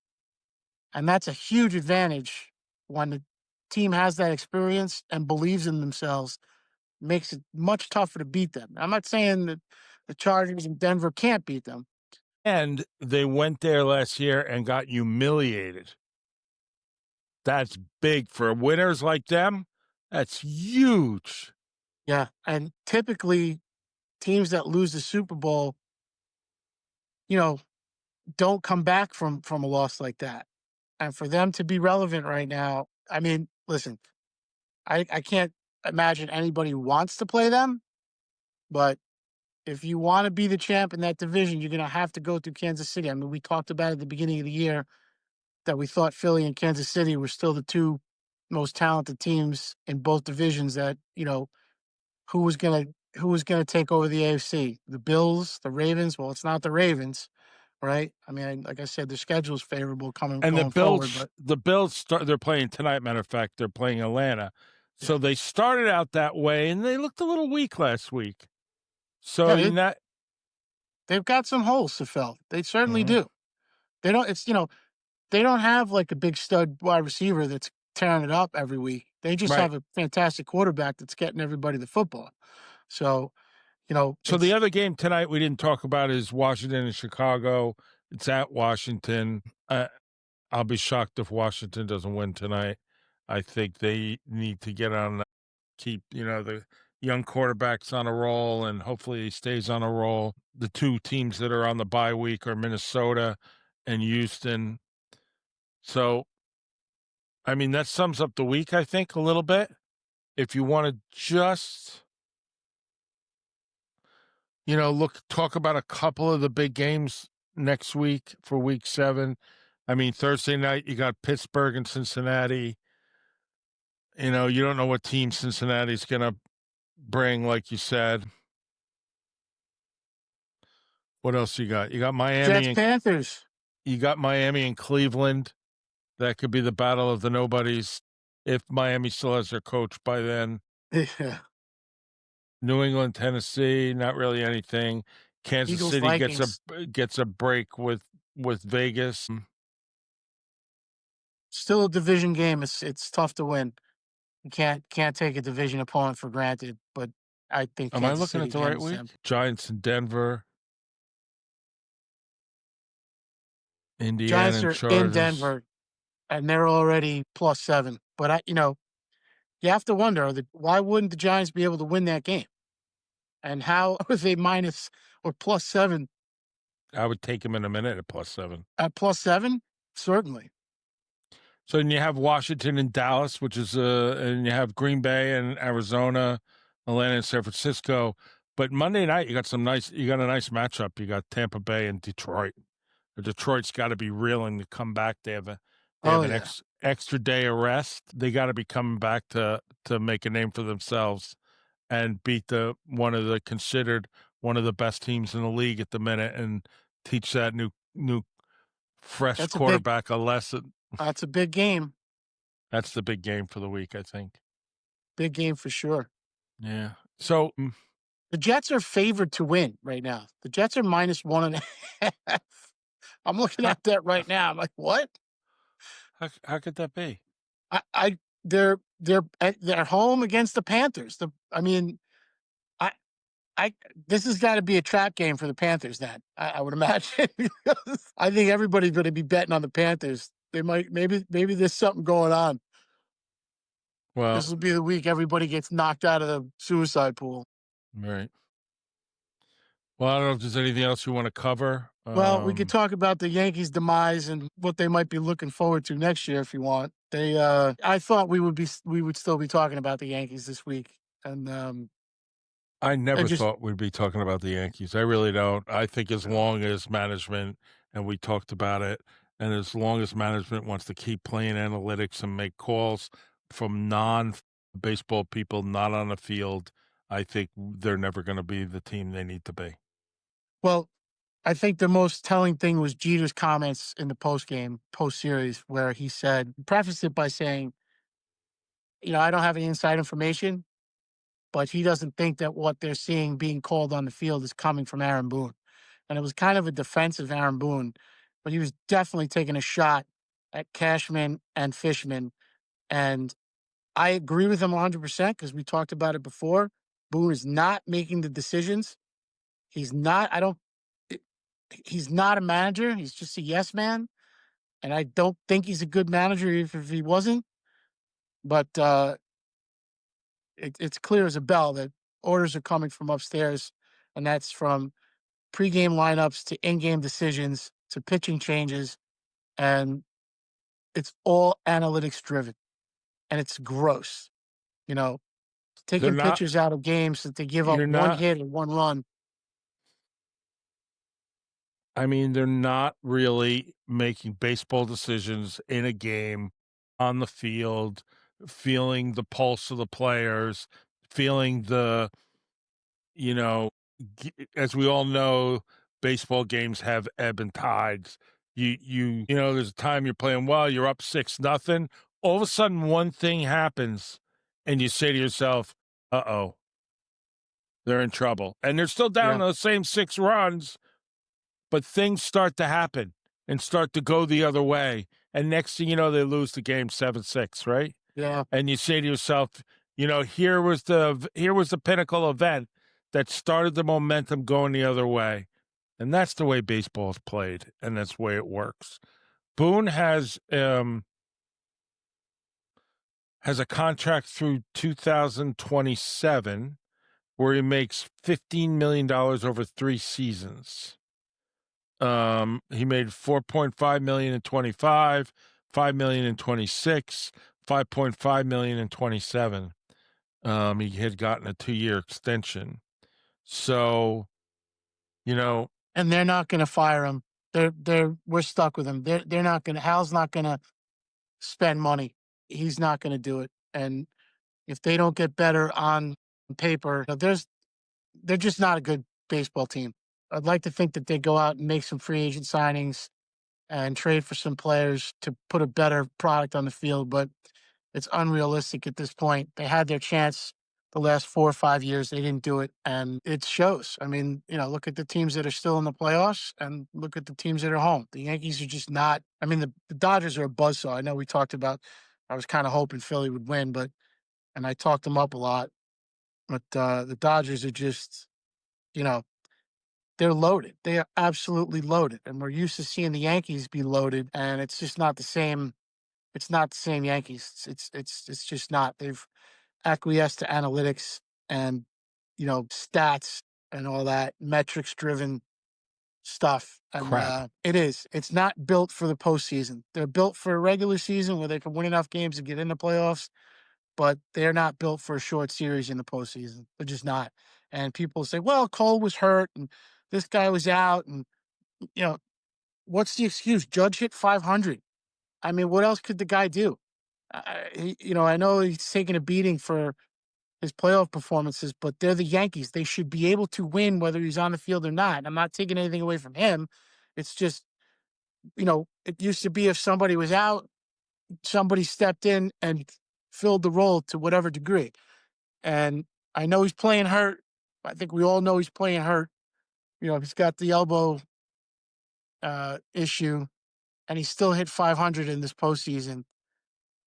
And that's a huge advantage when the team has that experience and believes in themselves, makes it much tougher to beat them. I'm not saying that the Chargers and Denver can't beat them. And they went there last year and got humiliated. That's big for winners like them. That's huge. Yeah. And typically teams that lose the Super Bowl, you know, don't come back from a loss like that. And for them to be relevant right now, I mean, listen, I can't imagine anybody who wants to play them, but if you want to be the champ in that division, you're going to have to go through Kansas City. I mean, we talked about at the beginning of the year that we thought Philly and Kansas City were still the two most talented teams in both divisions. That who was gonna take over the AFC? The Bills, the Ravens. Well, it's not the Ravens, right? I mean, like I said, their schedule is favorable coming And going forward, but The Bills start. They're playing tonight. Matter of fact, they're playing Atlanta. yeah, So they started out that way, and they looked a little weak last week. So yeah, in that, they've got some holes to fill. They certainly Mhm. do. They don't. They don't have like a big stud wide receiver that's tearing it up every week. They just Right. have a fantastic quarterback that's getting everybody the football. So, So the it's other game tonight we didn't talk about is Washington and Chicago. It's at Washington. I'll be shocked if Washington doesn't win tonight. I think they need to get on, keep the young quarterbacks on a roll, and hopefully he stays on a roll. The two teams that are on the bye week are Minnesota and Houston. So, I mean, that sums up the week, I think, a little bit. if you want to just, talk about a couple of the big games next week for week 7. I mean, Thursday night, you got Pittsburgh and Cincinnati. You don't know what team Cincinnati's going to bring, like you said. What else you got? You got Jets, Miami and Panthers. you got Miami and Cleveland. That could be the battle of the nobodies if Miami still has their coach by then. Yeah. New England, Tennessee, not really anything. Kansas Eagles, City Vikings. gets a break with Vegas. Still a division game. It's tough to win. You can't take a division opponent for granted, but I think Am I Kansas looking City at the right handles week? them. Giants in Denver, Indiana Giants and are in Chargers. Denver, and they're already +7. But you have to wonder, why wouldn't the Giants be able to win that game? And how are they minus or +7 I would take them in a minute at +7. at +7? Certainly. So then you have Washington and Dallas, which is and you have Green Bay and Arizona, Atlanta and San Francisco. But Monday night you got a nice matchup. You got Tampa Bay and Detroit. Detroit's got to be reeling to come back. They have Oh, an yeah. extra day of rest. They got to be coming back to make a name for themselves and beat considered one of the best teams in the league at the minute and teach that new fresh That's a big quarterback a lesson. that's a big game. That's the big game for the week, I think. Big game for sure. Yeah. So The Jets are favored to win right now. The Jets are -1.5. I'm looking how, at that right now. I'm like, what? how could that be? I they're home against the Panthers. I mean, I this has got to be a trap game for the Panthers. Then I would imagine. Because I think everybody's going to be betting on the Panthers. They might maybe there's something going on. Well, This will be the week everybody gets knocked out of the suicide pool. right. Well, I don't know if there's anything else you want to cover. Well, we could talk about the Yankees' demise and what they might be looking forward to next year if you want. I thought we would still be talking about the Yankees this week, and I they're never just thought we'd be talking about the Yankees. I really don't. I think as long as management, and we talked about it, and as long as management wants to keep playing analytics and make calls from non-baseball people not on the field, I think they're never going to be the team they need to be. well. I think the most telling thing was Jeter's comments in the post series, where he prefaced it by saying, I don't have any inside information, but he doesn't think that what they're seeing being called on the field is coming from Aaron Boone. And it was kind of a defensive Aaron Boone, but he was definitely taking a shot at Cashman and Fishman. And I agree with him 100% because we talked about it before. Boone is not making the decisions. He's not, I don't, he's not a manager. He's just a yes man. And I don't think he's a good manager if he wasn't. But it's clear as a bell that orders are coming from upstairs, and that's from pregame lineups to in-game decisions to pitching changes, and it's all analytics driven, and it's gross. You know, They're taking not. pitchers out of games that they give up You're one not. hit or one run. I mean, they're not really making baseball decisions in a game on the field, feeling the pulse of the players, feeling you know, as we all know, baseball games have ebb and tides. There's a time you're playing well, you're up 6-0. All of a sudden, one thing happens, and you say to yourself, "Uh-oh, they're in trouble," and they're still down Yeah, the same 6 runs. But things start to happen and start to go the other way. And next thing you know, they lose the game 7-6, right? yeah. And you say to yourself, here was the pinnacle event that started the momentum going the other way. And that's the way baseball is played, and that's the way it works. Boone has a contract through 2027 where he makes $15 million over 3 seasons. He made 4.5 million in 25, 5 million in 26, 5.5 million in 27. He had gotten a 2-year extension. So, you know, And they're not gonna fire him. We're stuck with him. They're not gonna Hal's not gonna spend money. He's not gonna do it. And if they don't get better on paper, they're just not a good baseball team. I'd like to think that they go out and make some free agent signings and trade for some players to put a better product on the field, but it's unrealistic at this point. They had their chance the last 4 or 5 years. They didn't do it, and it shows. I mean, look at the teams that are still in the playoffs and look at the teams that are home. The Yankees are just not. I mean, the Dodgers are a buzzsaw. I know we talked about. I was kind of hoping Philly would win, and I talked them up a lot. But the Dodgers are just, you know, they're loaded. They are absolutely loaded, and we're used to seeing the Yankees be loaded, and it's just not the same. It's not the same Yankees. It's just not. They've acquiesced to analytics and stats and all that metrics driven stuff, and crap. it is. It's not built for the postseason. They're built for a regular season where they can win enough games to get in the playoffs, but they're not built for a short series in the postseason. They're just not. And people say, "Well, Cole was hurt, and this guy was out," and you know, what's the excuse? Judge hit 500. I mean, what else could the guy do? I know he's taking a beating for his playoff performances, but they're the Yankees. They should be able to win whether he's on the field or not. I'm not taking anything away from him. It's just, it used to be if somebody was out, somebody stepped in and filled the role to whatever degree. And I know he's playing hurt. I think we all know he's playing hurt. He's got the elbow issue, and he still hit 500 in this postseason.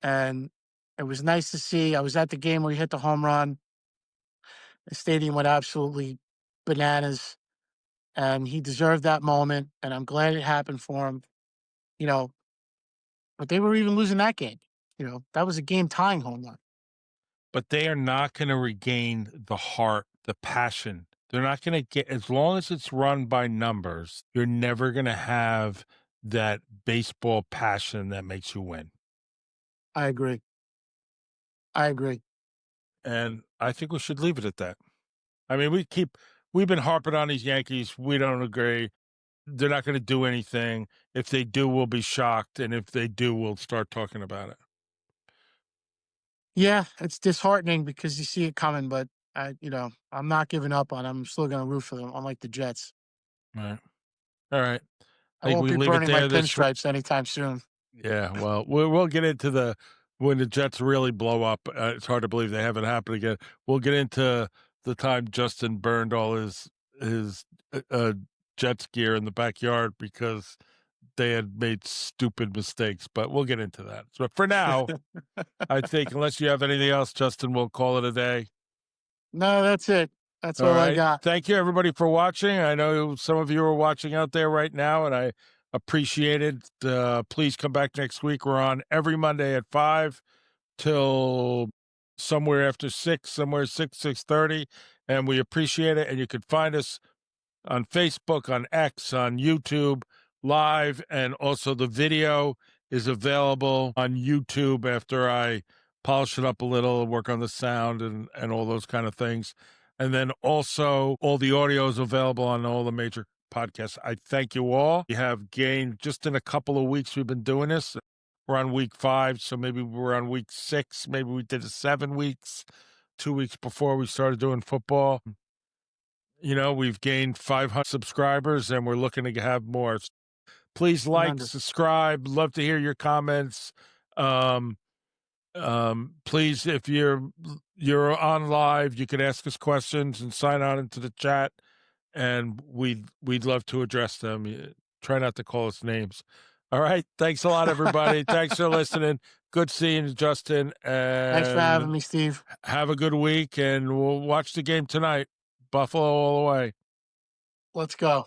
And it was nice to see. I was at the game where he hit the home run. The stadium went absolutely bananas, and he deserved that moment. And I'm glad it happened for him. You know, but they were even losing that game. That was a game tying home run. But they are not gonna regain the heart, the passion. They're not gonna get, as long as it's run by numbers, you're never gonna have that baseball passion that makes you win. I agree. I agree. And I think we should leave it at that. I mean, we've been harping on these Yankees. We don't agree. They're not gonna do anything. If they do, we'll be shocked, and if they do, we'll start talking about it. Yeah, it's disheartening because you see it coming, but I'm not giving up on them. I'm still going to root for them, unlike the Jets. All right. All right. I I think won't we be leave it burning my there this. pinstripes anytime soon. Yeah, well, we'll get into the when the Jets really blow up. It's hard to believe they haven't happened again. We'll get into the time Justin burned all his Jets gear in the backyard because they had made stupid mistakes. But we'll get into that. So for now, I think unless you have anything else, Justin, we'll call it a day. No, that's it. That's All all I right. got. Thank you, everybody, for watching. I know some of you are watching out there right now, and I appreciate it. Please come back next week. We're on every Monday at 5 till somewhere after 6, somewhere 6:30, and we appreciate it. And you can find us on Facebook, on X, on YouTube live, and also the video is available on YouTube after I polish it up a little, work on the sound and all those kind of things. And then also all the audio is available on all the major podcasts. I thank you all. We have gained just in a couple of weeks we've been doing this. We're on week 5, so maybe we're on week 6. Maybe we did 7 weeks, 2 weeks before we started doing football. We've gained 500 subscribers and we're looking to have more. Please like, Tremendous. subscribe. Love to hear your comments. Um, please, if you're on live, you can ask us questions and sign on into the chat, and we'd love to address them. Try not to call us names. All right. Thanks a lot, everybody. Thanks for listening. Good seeing you, Justin. Thanks for having And me, Steve. have a good week, and we'll watch the game tonight. Buffalo all the way. Let's go.